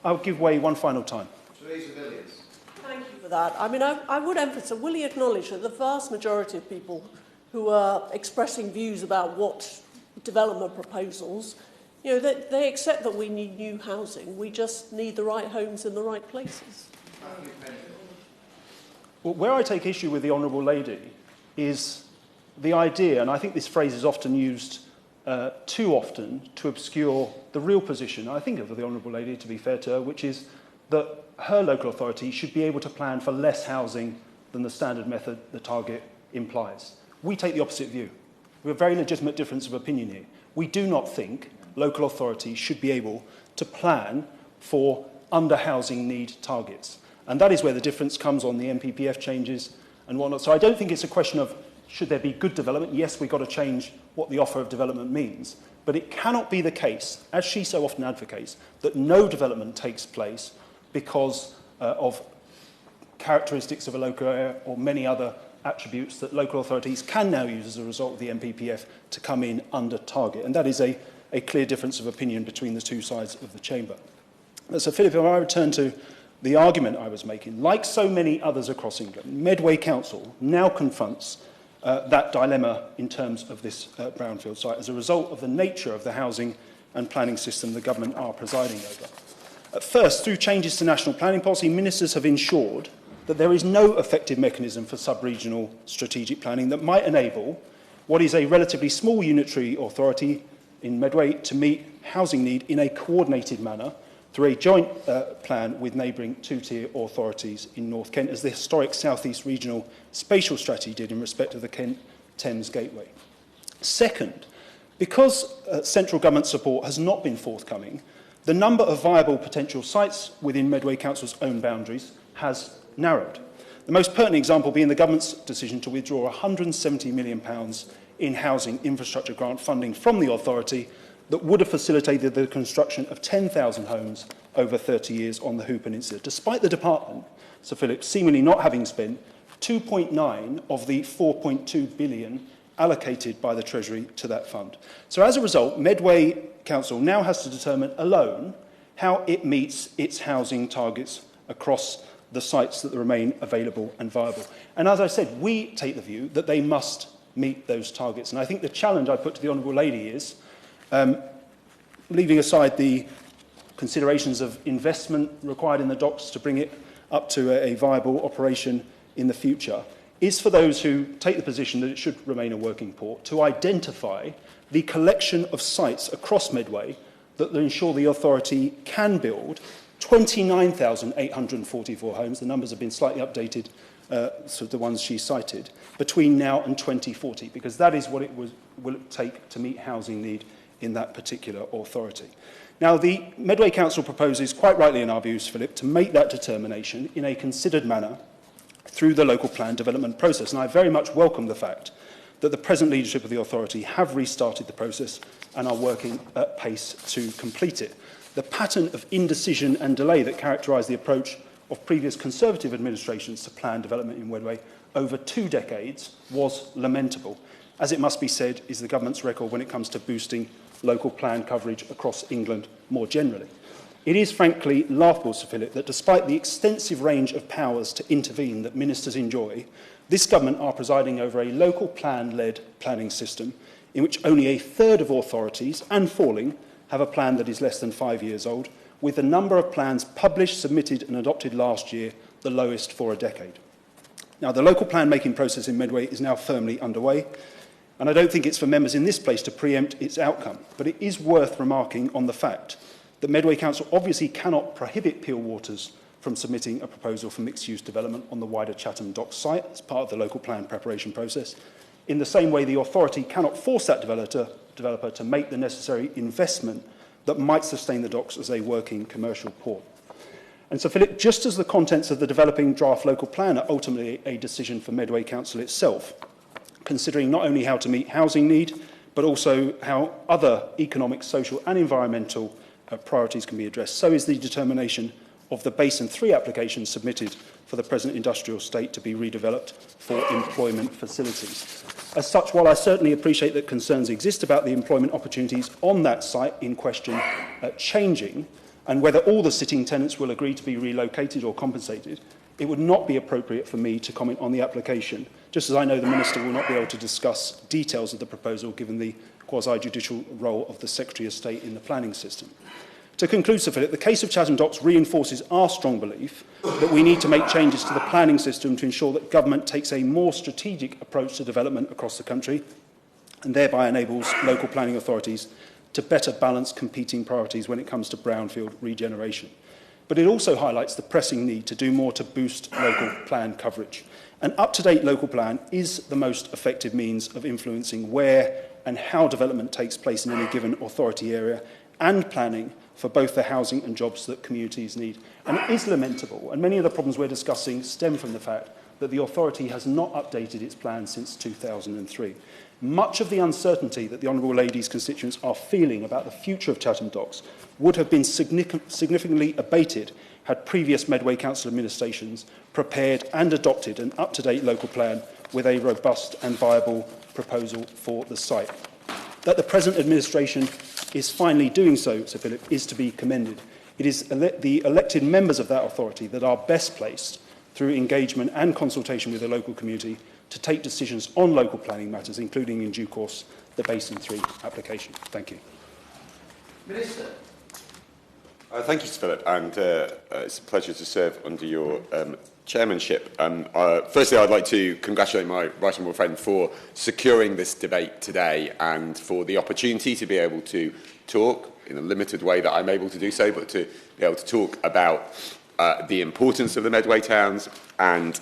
I'll give way one final time. Thank you for that. I mean, I would emphasise, will he acknowledge that the vast majority of people who are expressing views about what development proposals, you know, they accept that we need new housing. We just need the right homes in the right places. Well, where I take issue with the Honourable Lady is the idea, and I think this phrase is often used too often to obscure the real position, I think, of the Honourable Lady, to be fair to her, which is that her local authority should be able to plan for less housing than the standard method the target implies. We take the opposite view. We have a very legitimate difference of opinion here. We do not think local authorities should be able to plan for under-housing need targets. And that is where the difference comes on the MPPF changes and whatnot. So I don't think it's a question of should there be good development. Yes, we've got to change what the offer of development means. But it cannot be the case, as she so often advocates, that no development takes place because of characteristics of a local area or many other attributes that local authorities can now use as a result of the MPPF to come in under target. And that is a clear difference of opinion between the two sides of the chamber. So, Philip, if I return to the argument I was making, like so many others across England, Medway Council now confronts that dilemma in terms of this brownfield site as a result of the nature of the housing and planning system the government are presiding over. At first, through changes to national planning policy, ministers have ensured that there is no effective mechanism for sub-regional strategic planning that might enable what is a relatively small unitary authority in Medway to meet housing need in a coordinated manner through a joint plan with neighbouring two-tier authorities in North Kent, as the historic South East Regional Spatial Strategy did in respect of the Kent-Thames Gateway. Second, because central government support has not been forthcoming, the number of viable potential sites within Medway Council's own boundaries has narrowed. The most pertinent example being the government's decision to withdraw £170 million in housing infrastructure grant funding from the authority that would have facilitated the construction of 10,000 homes over 30 years on the Hoo Peninsula, despite the department, Sir Philip, seemingly not having spent 2.9 of the 4.2 billion allocated by the Treasury to that fund. So as a result, Medway Council now has to determine alone how it meets its housing targets across the sites that remain available and viable. And as I said, we take the view that they must meet those targets. And I think the challenge I put to the Honourable Lady is, leaving aside the considerations of investment required in the docks to bring it up to a viable operation in the future, is for those who take the position that it should remain a working port to identify the collection of sites across Medway that will ensure the authority can build 29,844 homes, the numbers have been slightly updated, so the ones she cited, between now and 2040, because that is what it will take to meet housing need in that particular authority. Now, the Medway Council proposes, quite rightly in our views, Philip, to make that determination in a considered manner through the local plan development process. And I very much welcome the fact that the present leadership of the authority have restarted the process and are working at pace to complete it. The pattern of indecision and delay that characterised the approach of previous Conservative administrations to plan development in Medway over 2 decades was lamentable, as it must be said is the government's record when it comes to boosting local plan coverage across England more generally. It is frankly laughable, Sir Philip, that despite the extensive range of powers to intervene that ministers enjoy, this government are presiding over a local plan-led planning system in which only a third of authorities, and falling, have a plan that is less than 5 years old, with the number of plans published, submitted and adopted last year the lowest for a decade. Now, the local plan making process in Medway is now firmly underway, and I don't think it's for members in this place to preempt its outcome, but it is worth remarking on the fact that Medway Council obviously cannot prohibit Peel Waters from submitting a proposal for mixed-use development on the wider Chatham Docks site as part of the local plan preparation process. In the same way, the authority cannot force that developer to make the necessary investment that might sustain the docks as a working commercial port. And so, Philip, just as the contents of the developing draft local plan are ultimately a decision for Medway Council itself, considering not only how to meet housing need, but also how other economic, social and environmental priorities can be addressed, so is the determination of the Basin 3 application submitted for the present industrial estate to be redeveloped for employment facilities. As such, while I certainly appreciate that concerns exist about the employment opportunities on that site in question changing, and whether all the sitting tenants will agree to be relocated or compensated, it would not be appropriate for me to comment on the application, just as I know the Minister will not be able to discuss details of the proposal given the quasi-judicial role of the Secretary of State in the planning system. To conclude, Sir Philip, the case of Chatham Docks reinforces our strong belief that we need to make changes to the planning system to ensure that government takes a more strategic approach to development across the country and thereby enables local planning authorities to better balance competing priorities when it comes to brownfield regeneration. But it also highlights the pressing need to do more to boost local plan coverage. An up-to-date local plan is the most effective means of influencing where and how development takes place in any given authority area and planning for both the housing and jobs that communities need. And it is lamentable, and many of the problems we're discussing stem from the fact that the authority has not updated its plan since 2003. Much of the uncertainty that the Honourable Lady's constituents are feeling about the future of Chatham Docks would have been significantly abated had previous Medway Council administrations prepared and adopted an up-to-date local plan with a robust and viable proposal for the site. That the present administration is finally doing so, Sir Philip, is to be commended. It is the elected members of that authority that are best placed, through engagement and consultation with the local community, to take decisions on local planning matters, including in due course the Basin 3 application. Thank you. Minister. Thank you, Sir Philip, and it's a pleasure to serve under your chairmanship. Firstly, I'd like to congratulate my right honourable friend for securing this debate today and for the opportunity to be able to talk in a limited way that I'm able to do so, but to be able to talk about the importance of the Medway towns and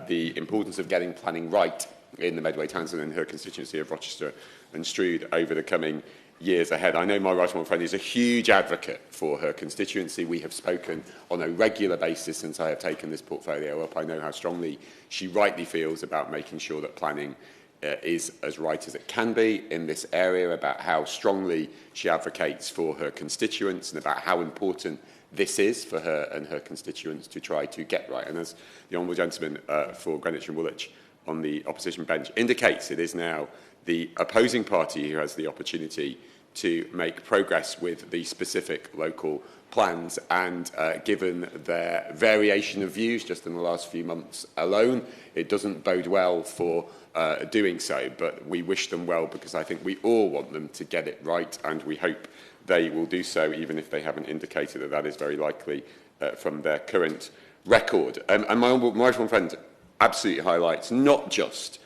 the importance of getting planning right in the Medway towns and in her constituency of Rochester and Stroud over the coming years ahead. I know my right honourable friend is a huge advocate for her constituency. We have spoken on a regular basis since I have taken this portfolio up. I know how strongly she rightly feels about making sure that planning is as right as it can be in this area, about how strongly she advocates for her constituents and about how important this is for her and her constituents to try to get right. And as the honourable gentleman for Greenwich and Woolwich on the opposition bench indicates, it is now the opposing party who has the opportunity to make progress with the specific local plans, and given their variation of views just in the last few months alone, it doesn't bode well for doing so. But we wish them well, because I think we all want them to get it right, and we hope they will do so, even if they haven't indicated that that is very likely from their current record. And my honourable friend absolutely highlights not just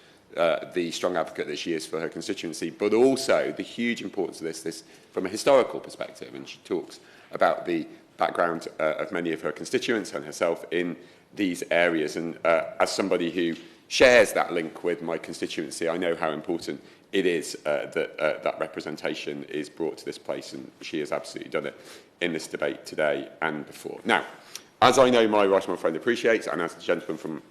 the strong advocate that she is for her constituency, but also the huge importance of this from a historical perspective. And she talks about the background of many of her constituents and herself in these areas. And as somebody who shares that link with my constituency, I know how important it is that that representation is brought to this place, and she has absolutely done it in this debate today and before. Now, as I know my right honourable friend appreciates, and as the gentleman from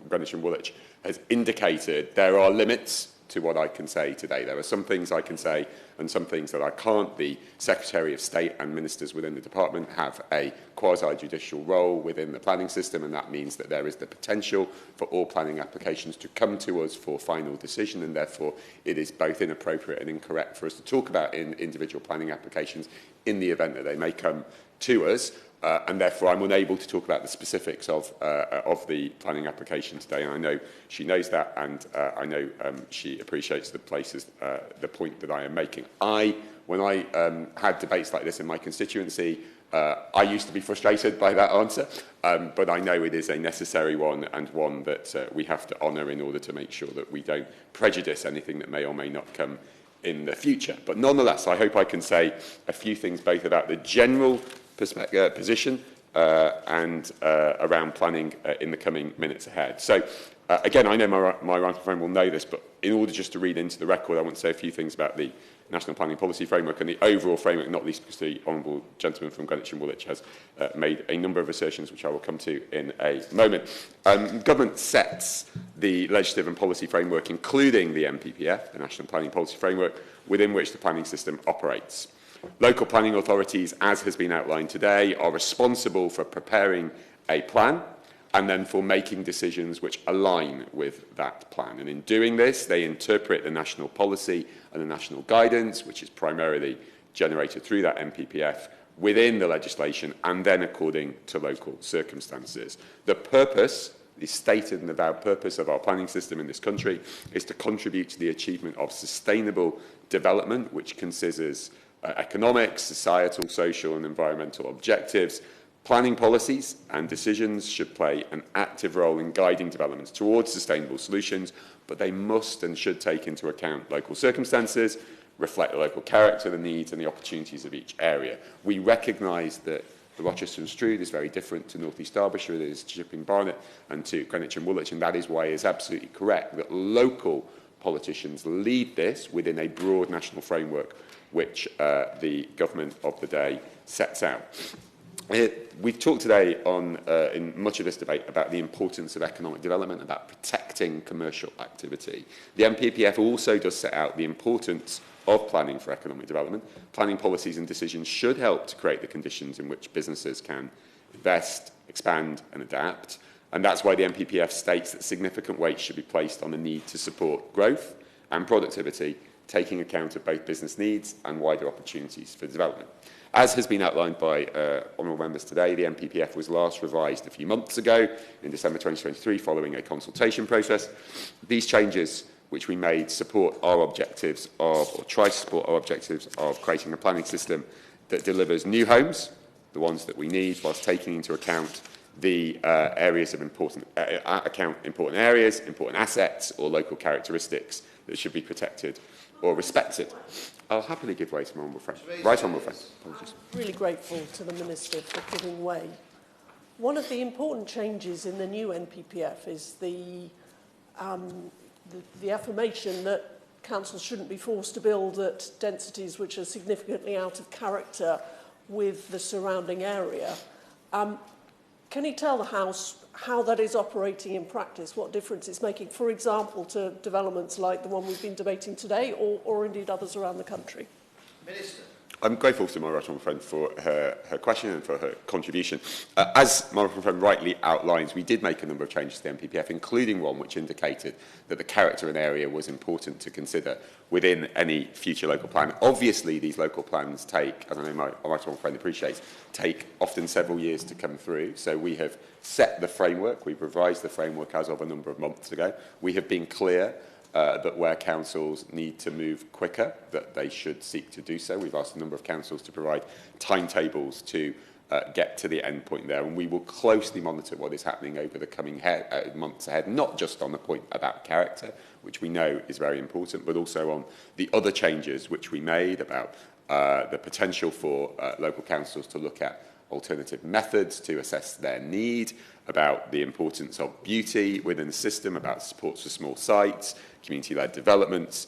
Greenwich and Woolwich has indicated, there are limits to what I can say today. There are some things I can say and some things that I can't. The Secretary of State and ministers within the department have a quasi-judicial role within the planning system, and that means that there is the potential for all planning applications to come to us for final decision, and therefore it is both inappropriate and incorrect for us to talk about individual planning applications in the event that they may come to us. And therefore I'm unable to talk about the specifics of the planning application today, and I know she knows that, and I know she appreciates the point that I am making. When I had debates like this in my constituency, I used to be frustrated by that answer, but I know it is a necessary one, and one that we have to honour in order to make sure that we don't prejudice anything that may or may not come in the future. But nonetheless, I hope I can say a few things both about the general position and around planning in the coming minutes ahead. So, again, I know my right friend will know this, but in order just to read into the record, I want to say a few things about the National Planning Policy Framework and the overall framework, not least because the honourable gentleman from Greenwich and Woolwich has made a number of assertions which I will come to in a moment. Government sets the legislative and policy framework, including the NPPF, the National Planning Policy Framework, within which the planning system operates. Local planning authorities, as has been outlined today, are responsible for preparing a plan and then for making decisions which align with that plan. And in doing this, they interpret the national policy and the national guidance, which is primarily generated through that NPPF, within the legislation and then according to local circumstances. The purpose, the stated and avowed purpose of our planning system in this country, is to contribute to the achievement of sustainable development, which considers economic, societal, social and environmental objectives. Planning policies and decisions should play an active role in guiding developments towards sustainable solutions, but they must and should take into account local circumstances, reflect the local character, the needs and the opportunities of each area. We recognise that the Rochester and Stroud is very different to North East Derbyshire, it is to Chipping Barnet and to Greenwich and Woolwich, and that is why it is absolutely correct that local politicians lead this within a broad national framework which the government of the day sets out. We've talked today in much of this debate about the importance of economic development, about protecting commercial activity. The NPPF also does set out the importance of planning for economic development. Planning policies and decisions should help to create the conditions in which businesses can invest, expand and adapt. And that's why the NPPF states that significant weight should be placed on the need to support growth and productivity, taking account of both business needs and wider opportunities for development. As has been outlined by honourable members today, the NPPF was last revised a few months ago, in December 2023, following a consultation process. These changes, which we made, support our objectives of, or try to support our objectives of creating a planning system that delivers new homes, the ones that we need, whilst taking into account the areas of important areas, important assets, or local characteristics that should be protected or respected. I'll happily give way to my honourable friend. Right honourable friend. Apologies. I'm really grateful to the Minister for giving way. One of the important changes in the new NPPF is the affirmation that councils shouldn't be forced to build at densities which are significantly out of character with the surrounding area. Can you tell the House how that is operating in practice, what difference it's making, for example, to developments like the one we've been debating today, or indeed others around the country? Minister. I'm grateful to my right honourable friend for her question and for her contribution. As my right honourable friend rightly outlines, we did make a number of changes to the NPPF, including one which indicated that the character of an area was important to consider within any future local plan. Obviously, these local plans take, as I know my right honourable friend appreciates, take often several years to come through. So we have set the framework. We've revised the framework as of a number of months ago. We have been clear that where councils need to move quicker, that they should seek to do so. We've asked a number of councils to provide timetables to get to the end point there, and we will closely monitor what is happening over the coming months ahead, not just on the point about character, which we know is very important, but also on the other changes which we made about the potential for local councils to look at alternative methods to assess their need, about the importance of beauty within the system, about supports for small sites, community-led developments,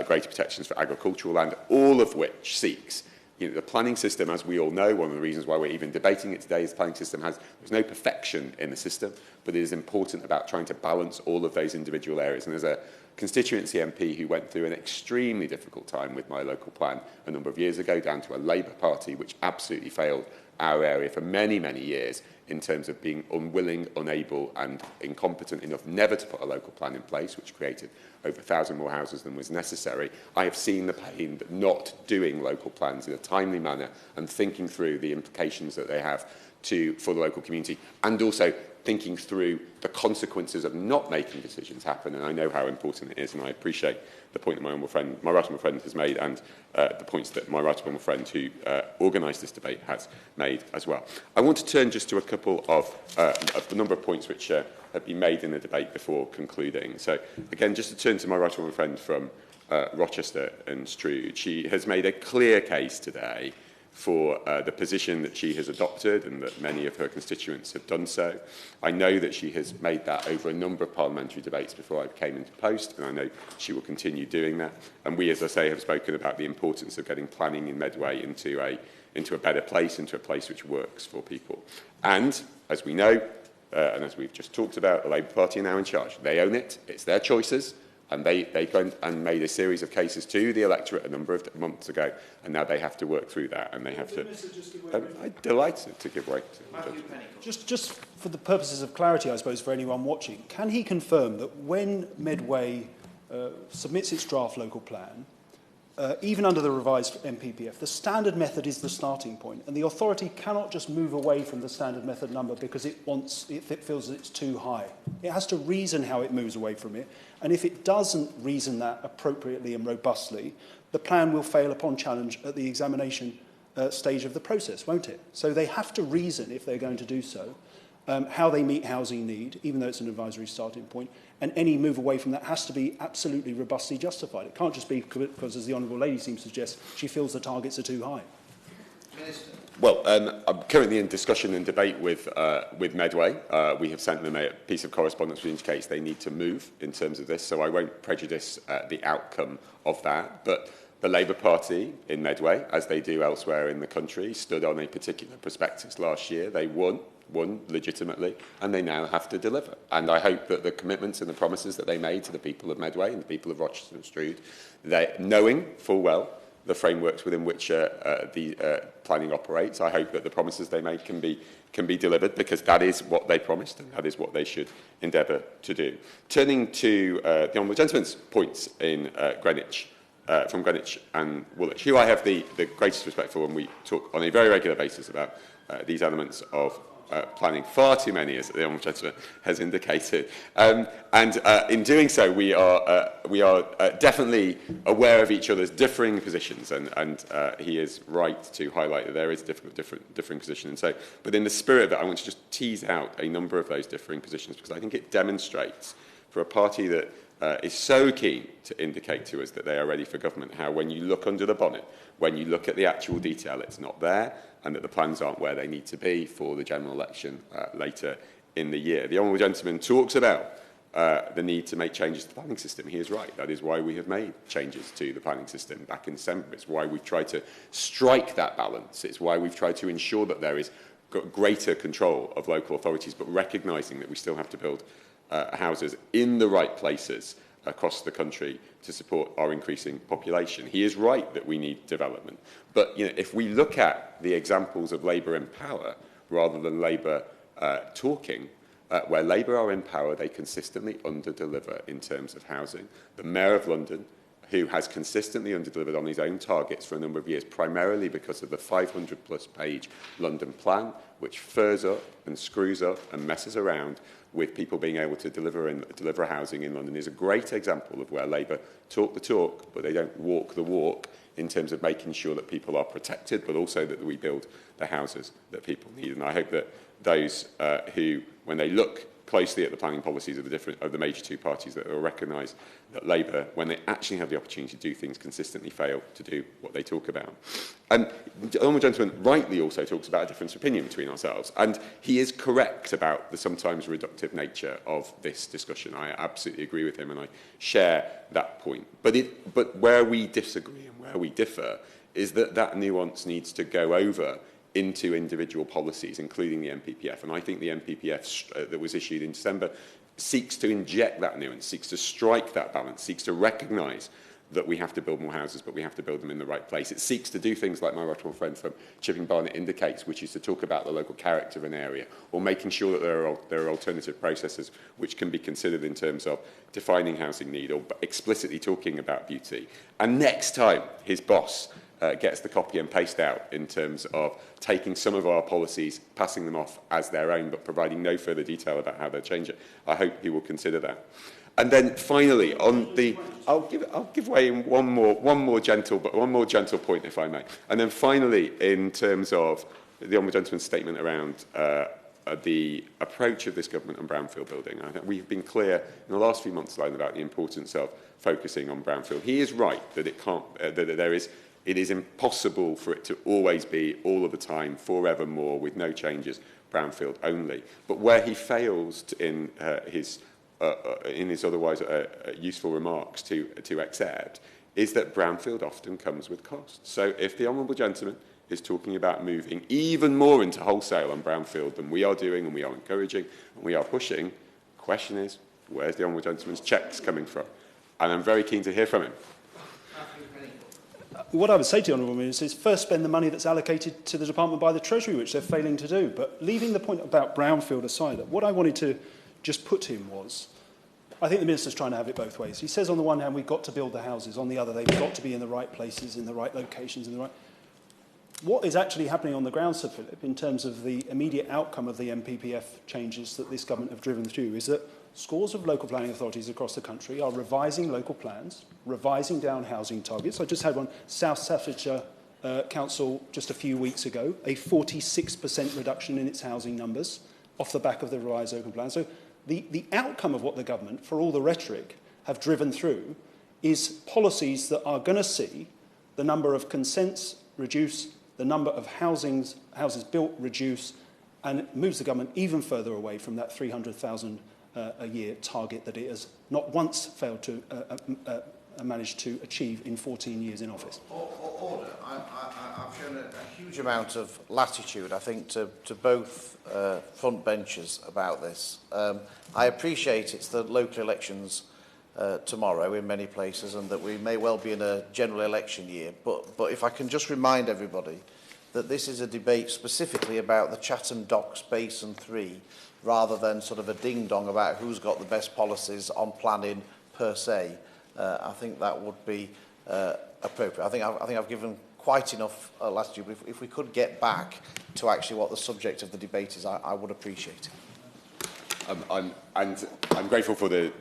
greater protections for agricultural land, all of which seeks. The planning system, as we all know, one of the reasons why we're even debating it today is the planning system there's no perfection in the system, but it is important about trying to balance all of those individual areas. And there's a constituency MP who went through an extremely difficult time with my local plan a number of years ago, down to a Labour Party which absolutely failed our area for many, many years in terms of being unwilling, unable and incompetent enough never to put a local plan in place, which created over 1,000 more houses than was necessary. I have seen the pain that not doing local plans in a timely manner and thinking through the implications that they have for the local community, and also thinking through the consequences of not making decisions happen. And I know how important it is, and I appreciate the point that my right honourable friend has made, and the points that my right honourable friend who organised this debate has made as well. I want to turn just to a couple of a number of points which have been made in the debate before concluding. So again, just to turn to my right honourable friend from Rochester and Stroud, she has made a clear case today for the position that she has adopted and that many of her constituents have done so. I know that she has made that over a number of parliamentary debates before I came into post, and I know she will continue doing that. And we, as I say, have spoken about the importance of getting planning in Medway into a better place, into a place which works for people. And, as we know, and as we've just talked about, the Labour Party are now in charge. They own it. It's their choices. And they went and made a series of cases to the electorate a number of months ago, and now they have to work through that, and they have to. I'm delighted to give way. Just for the purposes of clarity, I suppose, for anyone watching, can he confirm that when Medway submits its draft local plan, even under the revised NPPF, the standard method is the starting point, and the authority cannot just move away from the standard method number because it feels that it's too high. It has to reason how it moves away from it, and if it doesn't reason that appropriately and robustly, the plan will fail upon challenge at the examination stage of the process, won't it? So they have to reason, if they're going to do so, how they meet housing need, even though it's an advisory starting point, and any move away from that has to be absolutely robustly justified. It can't just be because, as the Honourable Lady seems to suggest, she feels the targets are too high. Minister. Well, I'm currently in discussion and debate with Medway. We have sent them a piece of correspondence which indicates they need to move in terms of this, so I won't prejudice the outcome of that. But The Labour Party in Medway, as they do elsewhere in the country, stood on a particular prospectus last year. They won legitimately, and they now have to deliver. And I hope that the commitments and the promises that they made to the people of Medway and the people of Rochester and Stroud, knowing full well the frameworks within which the planning operates, I hope that the promises they made can be delivered, because that is what they promised and that is what they should endeavour to do. Turning to the Honourable Gentleman's points in Greenwich, from Greenwich and Woolwich, who I have the greatest respect for, and we talk on a very regular basis about these elements of planning, far too many, as the Honourable Gentleman has indicated. In doing so, we are definitely aware of each other's differing positions, and he is right to highlight that there is differing position. And so, but in the spirit of that, I want to just tease out a number of those differing positions, because I think it demonstrates for a party that is so keen to indicate to us that they are ready for government, how when you look under the bonnet, when you look at the actual detail, it's not there, and that the plans aren't where they need to be for the general election later in the year. The Honourable Gentleman talks about the need to make changes to the planning system. He is right. That is why we have made changes to the planning system back in December. It's why we've tried to strike that balance. It's why we've tried to ensure that there is greater control of local authorities, but recognising that we still have to build houses in the right places across the country to support our increasing population. He is right that we need development. But if we look at the examples of Labour in power rather than Labour talking, where Labour are in power, they consistently under-deliver in terms of housing. The Mayor of London, who has consistently under-delivered on his own targets for a number of years, primarily because of the 500-plus page London plan, which furs up and screws up and messes around with people being able to deliver housing in London, is a great example of where Labour talk the talk, but they don't walk the walk in terms of making sure that people are protected, but also that we build the houses that people need. And I hope that those who, when they look closely at the planning policies of the major two parties, that will recognise that Labour, when they actually have the opportunity to do things, consistently fail to do what they talk about. And the Honourable Gentleman rightly also talks about a difference of opinion between ourselves, and he is correct about the sometimes reductive nature of this discussion. I absolutely agree with him, and I share that point. But where we disagree and where we differ is that nuance needs to go over into individual policies, including the NPPF. And I think the NPPF that was issued in December seeks to inject that nuance, seeks to strike that balance, seeks to recognise that we have to build more houses, but we have to build them in the right place. It seeks to do things like my right friend from Chipping Barnet indicates, which is to talk about the local character of an area, or making sure that there are alternative processes which can be considered in terms of defining housing need, or explicitly talking about beauty. And next time his boss gets the copy and paste out in terms of taking some of our policies, passing them off as their own, but providing no further detail about how they'll change it, I hope he will consider that. And then finally, on the, I'll give way in one more gentle point, if I may. And then finally, in terms of the Honourable Gentleman's statement around the approach of this government on brownfield building, I think we've been clear in the last few months alone about the importance of focusing on brownfield. He is right that it is impossible for it to always be all of the time, forevermore, with no changes, brownfield only. But where he fails in his otherwise useful remarks to accept is that brownfield often comes with costs. So if the Honourable Gentleman is talking about moving even more into wholesale on brownfield than we are doing, and we are encouraging and we are pushing, the question is, where's the Honourable Gentleman's cheques coming from? And I'm very keen to hear from him. What I would say to the Honourable Minister is first spend the money that's allocated to the Department by the Treasury, which they're failing to do. But leaving the point about brownfield aside, what I wanted to just put to him was, I think the Minister's trying to have it both ways. He says on the one hand, we've got to build the houses. On the other, they've got to be in the right places, in the right locations, in the right... What is actually happening on the ground, Sir Philip, in terms of the immediate outcome of the NPPF changes that this government have driven through, is that scores of local planning authorities across the country are revising local plans, revising down housing targets. I just had one, South Staffordshire Council just a few weeks ago, a 46% reduction in its housing numbers off the back of the revised open plan. So the outcome of what the government, for all the rhetoric, have driven through is policies that are going to see the number of consents reduce, the number of houses built reduce, and it moves the government even further away from that 300,000 a year target that it has not once failed to managed to achieve in 14 years in office. Order. I've shown a huge amount of latitude, I think, to both front benchers about this. I appreciate it's the local elections tomorrow in many places and that we may well be in a general election year, but if I can just remind everybody that this is a debate specifically about the Chatham Docks Basin 3 rather than sort of a ding-dong about who's got the best policies on planning per se. I think that would be appropriate. I think I've given quite enough latitude, but if we could get back to actually what the subject of the debate is, I would appreciate it. I'm grateful for the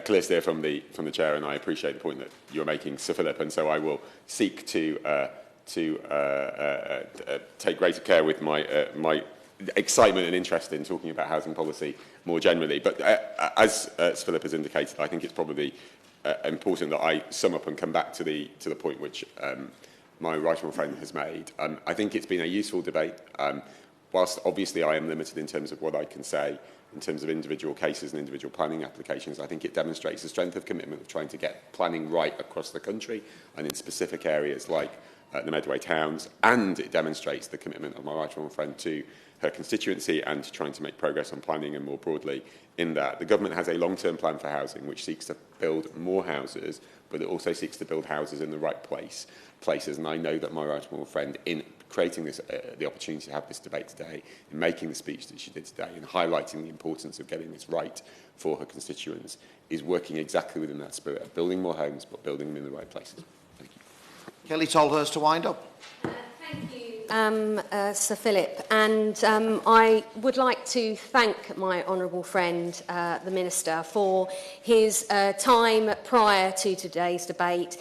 clear steer from the chair, and I appreciate the point that you're making, Sir Philip. And so I will seek to take greater care with my excitement and interest in talking about housing policy more generally. But as Sir Philip has indicated, I think it's probably important that I sum up and come back to the point which my right honourable friend has made. I think it's been a useful debate. Whilst obviously I am limited in terms of what I can say in terms of individual cases and individual planning applications, I think it demonstrates the strength of commitment of trying to get planning right across the country and in specific areas like the Medway towns, and it demonstrates the commitment of my right honourable friend to her constituency and to trying to make progress on planning, and more broadly in that the government has a long-term plan for housing which seeks to build more houses, but it also seeks to build houses in the right places. And I know that my right honourable friend, in creating this, the opportunity to have this debate today, in making the speech that she did today, and highlighting the importance of getting this right for her constituents, is working exactly within that spirit of building more homes, but building them in the right places. Thank you. Kelly Tolhurst to wind up. Thank you, Sir Philip, and I would like to thank my honourable friend, the Minister, for his time prior to today's debate.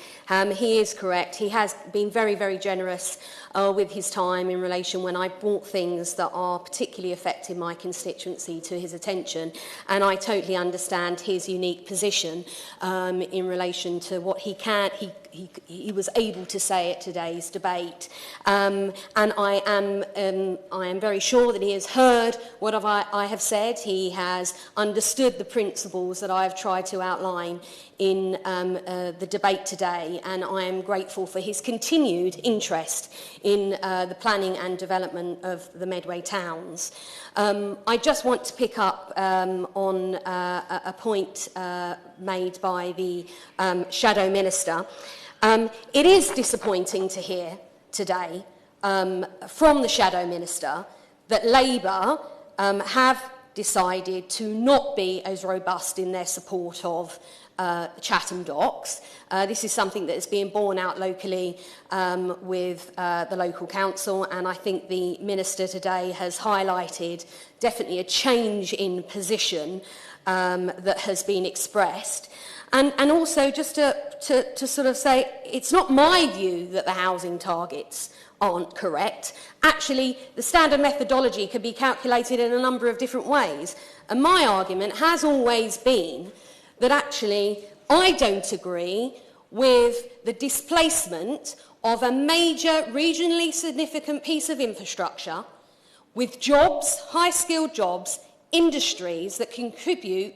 He is correct. He has been very, very generous with his time in relation when I brought things that are particularly affecting my constituency to his attention, and I totally understand his unique position in relation to what he was able to say at today's debate, and I am very sure that he has heard what I have said. He has understood the principles that I have tried to outline in the debate today, and I am grateful for his continued interest in the planning and development of the Medway towns. I just want to pick up on a point made by the Shadow Minister. It is disappointing to hear today from the Shadow Minister that Labour have decided to not be as robust in their support of Chatham Docks. This is something that is being borne out locally with the local council, and I think the Minister today has highlighted definitely a change in position that has been expressed. And also just to sort of say, it's not my view that the housing targets aren't correct. Actually, the standard methodology could be calculated in a number of different ways. And my argument has always been that actually I don't agree with the displacement of a major regionally significant piece of infrastructure with jobs, high-skilled jobs, industries that contribute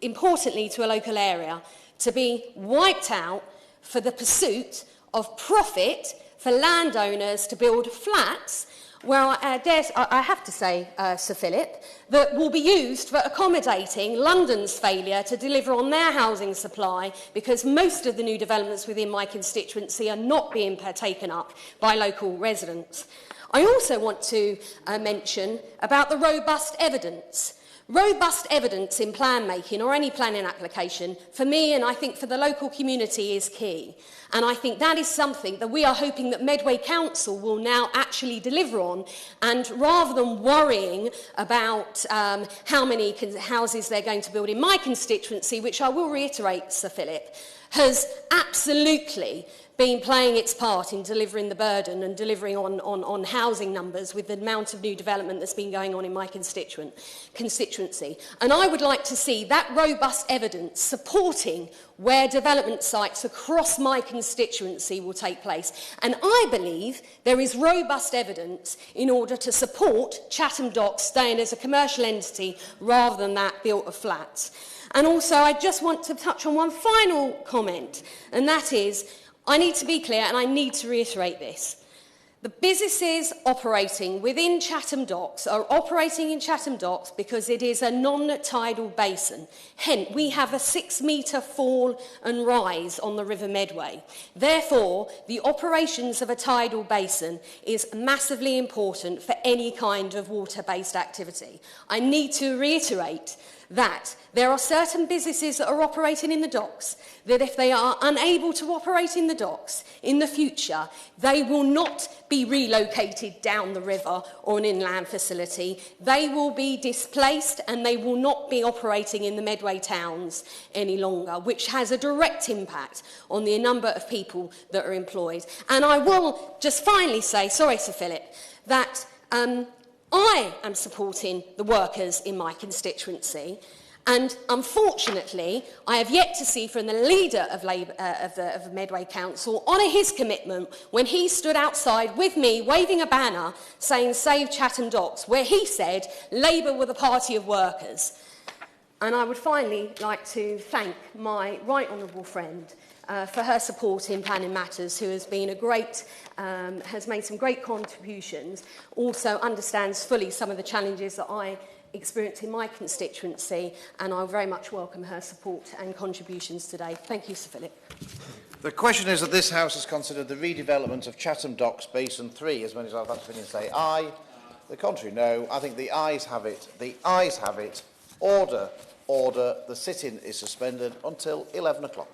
importantly to a local area, to be wiped out for the pursuit of profit for landowners to build flats where I have to say, Sir Philip, that will be used for accommodating London's failure to deliver on their housing supply, because most of the new developments within my constituency are not being taken up by local residents. I also want to mention about the robust evidence. Robust evidence in plan making or any planning application, for me and I think for the local community, is key. And I think that is something that we are hoping that Medway Council will now actually deliver on. And rather than worrying about how many houses they're going to build in my constituency, which I will reiterate, Sir Philip, has absolutely been playing its part in delivering the burden and delivering on housing numbers with the amount of new development that's been going on in my constituency. And I would like to see that robust evidence supporting where development sites across my constituency will take place. And I believe there is robust evidence in order to support Chatham Docks staying as a commercial entity rather than that built of flats. And also, I just want to touch on one final comment, and that is, I need to be clear and I need to reiterate this. The businesses operating within Chatham Docks are operating in Chatham Docks because it is a non-tidal basin. Hence, we have a 6-metre fall and rise on the River Medway. Therefore, the operations of a tidal basin is massively important for any kind of water-based activity. I need to reiterate that there are certain businesses that are operating in the docks that if they are unable to operate in the docks in the future, they will not be relocated down the river or an inland facility. They will be displaced and they will not be operating in the Medway towns any longer, which has a direct impact on the number of people that are employed. And I will just finally say, sorry Sir Philip, that I am supporting the workers in my constituency, and unfortunately, I have yet to see from the leader of the Medway Council honour his commitment when he stood outside with me waving a banner saying "Save Chatham Docks," where he said Labour were the party of workers. And I would finally like to thank my right honourable friend for her support in planning matters, who has been has made some great contributions, also understands fully some of the challenges that I experience in my constituency, and I very much welcome her support and contributions today. Thank you, Sir Philip. The question is that this House has considered the redevelopment of Chatham Docks Basin 3. As many as I've had opinion say aye. The contrary, no. I think the ayes have it. The ayes have it. Order. Order. The sit-in is suspended until 11 o'clock.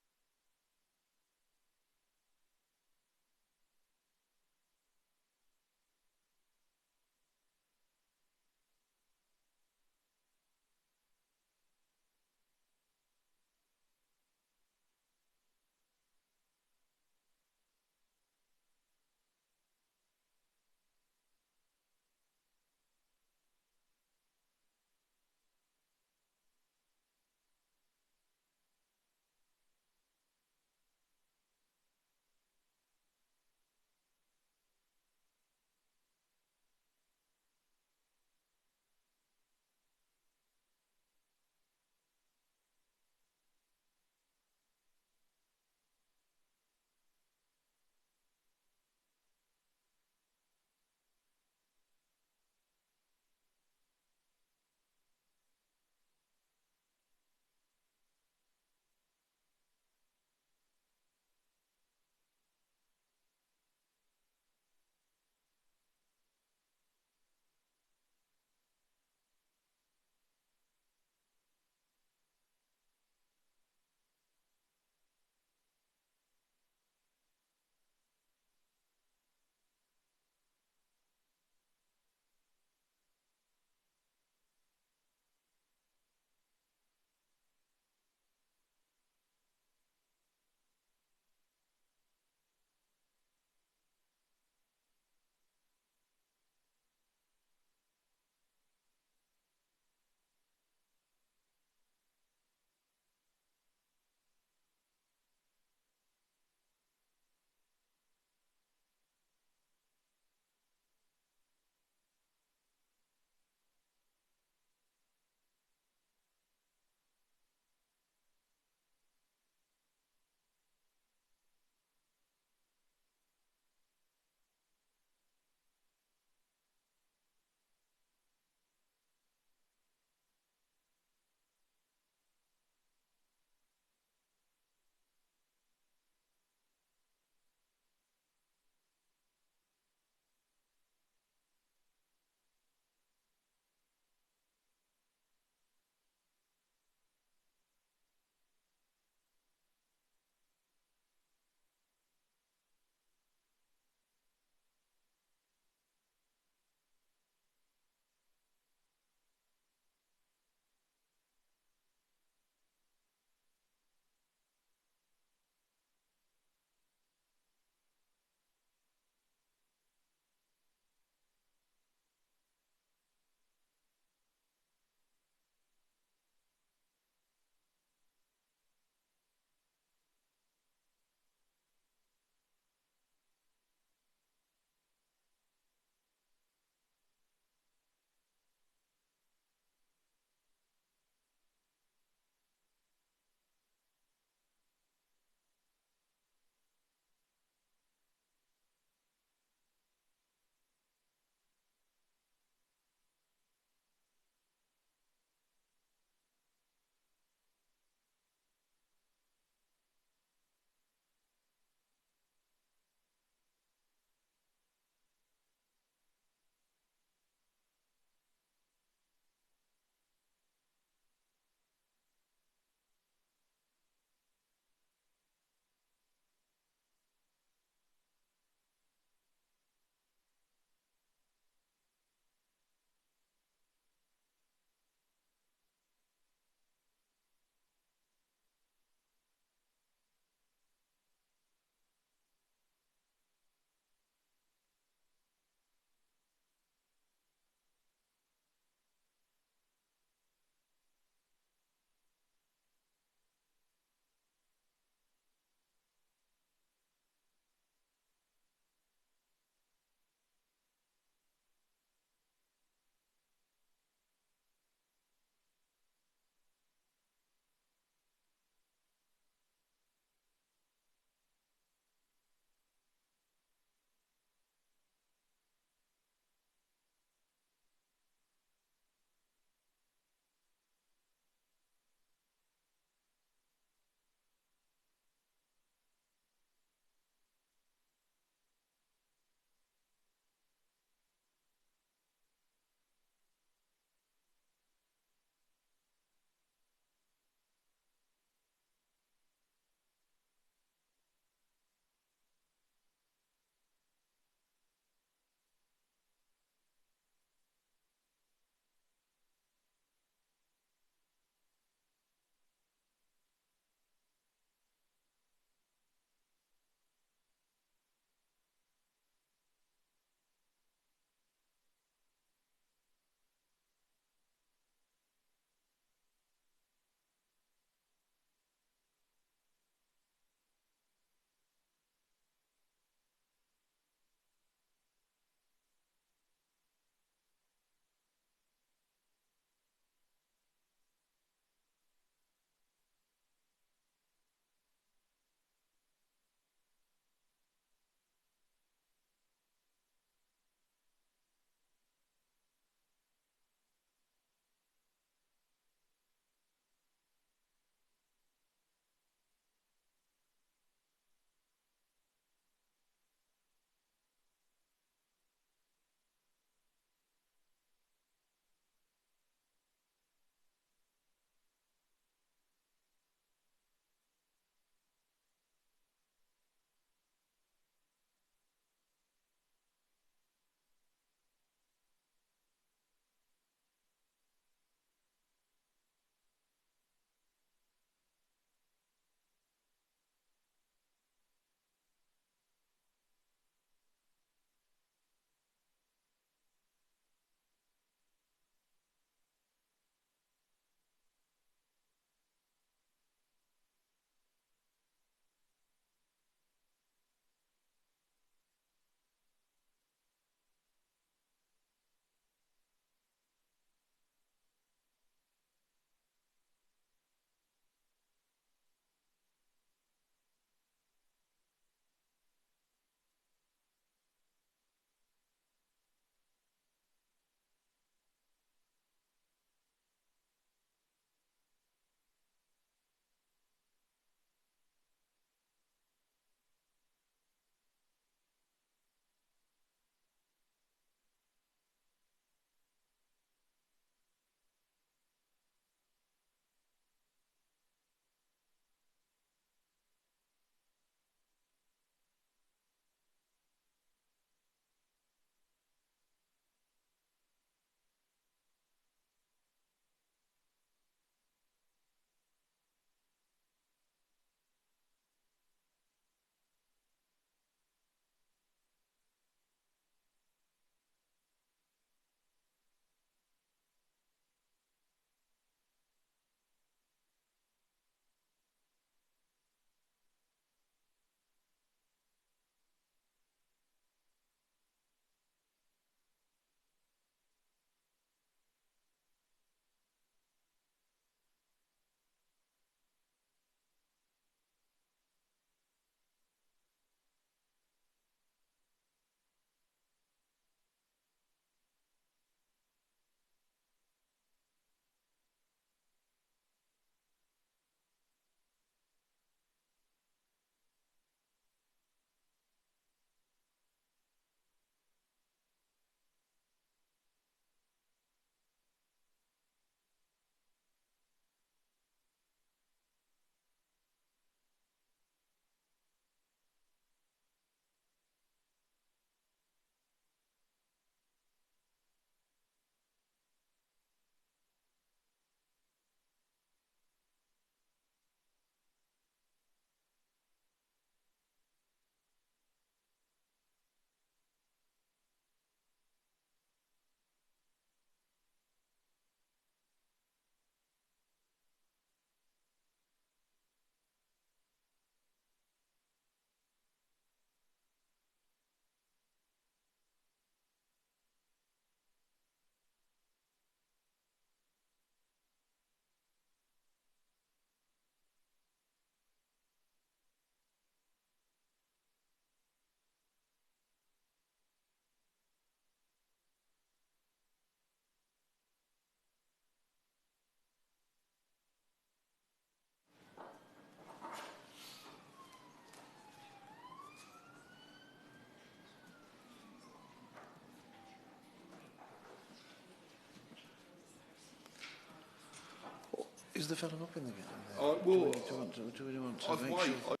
the fellow up in the... Well, do we want to make sure...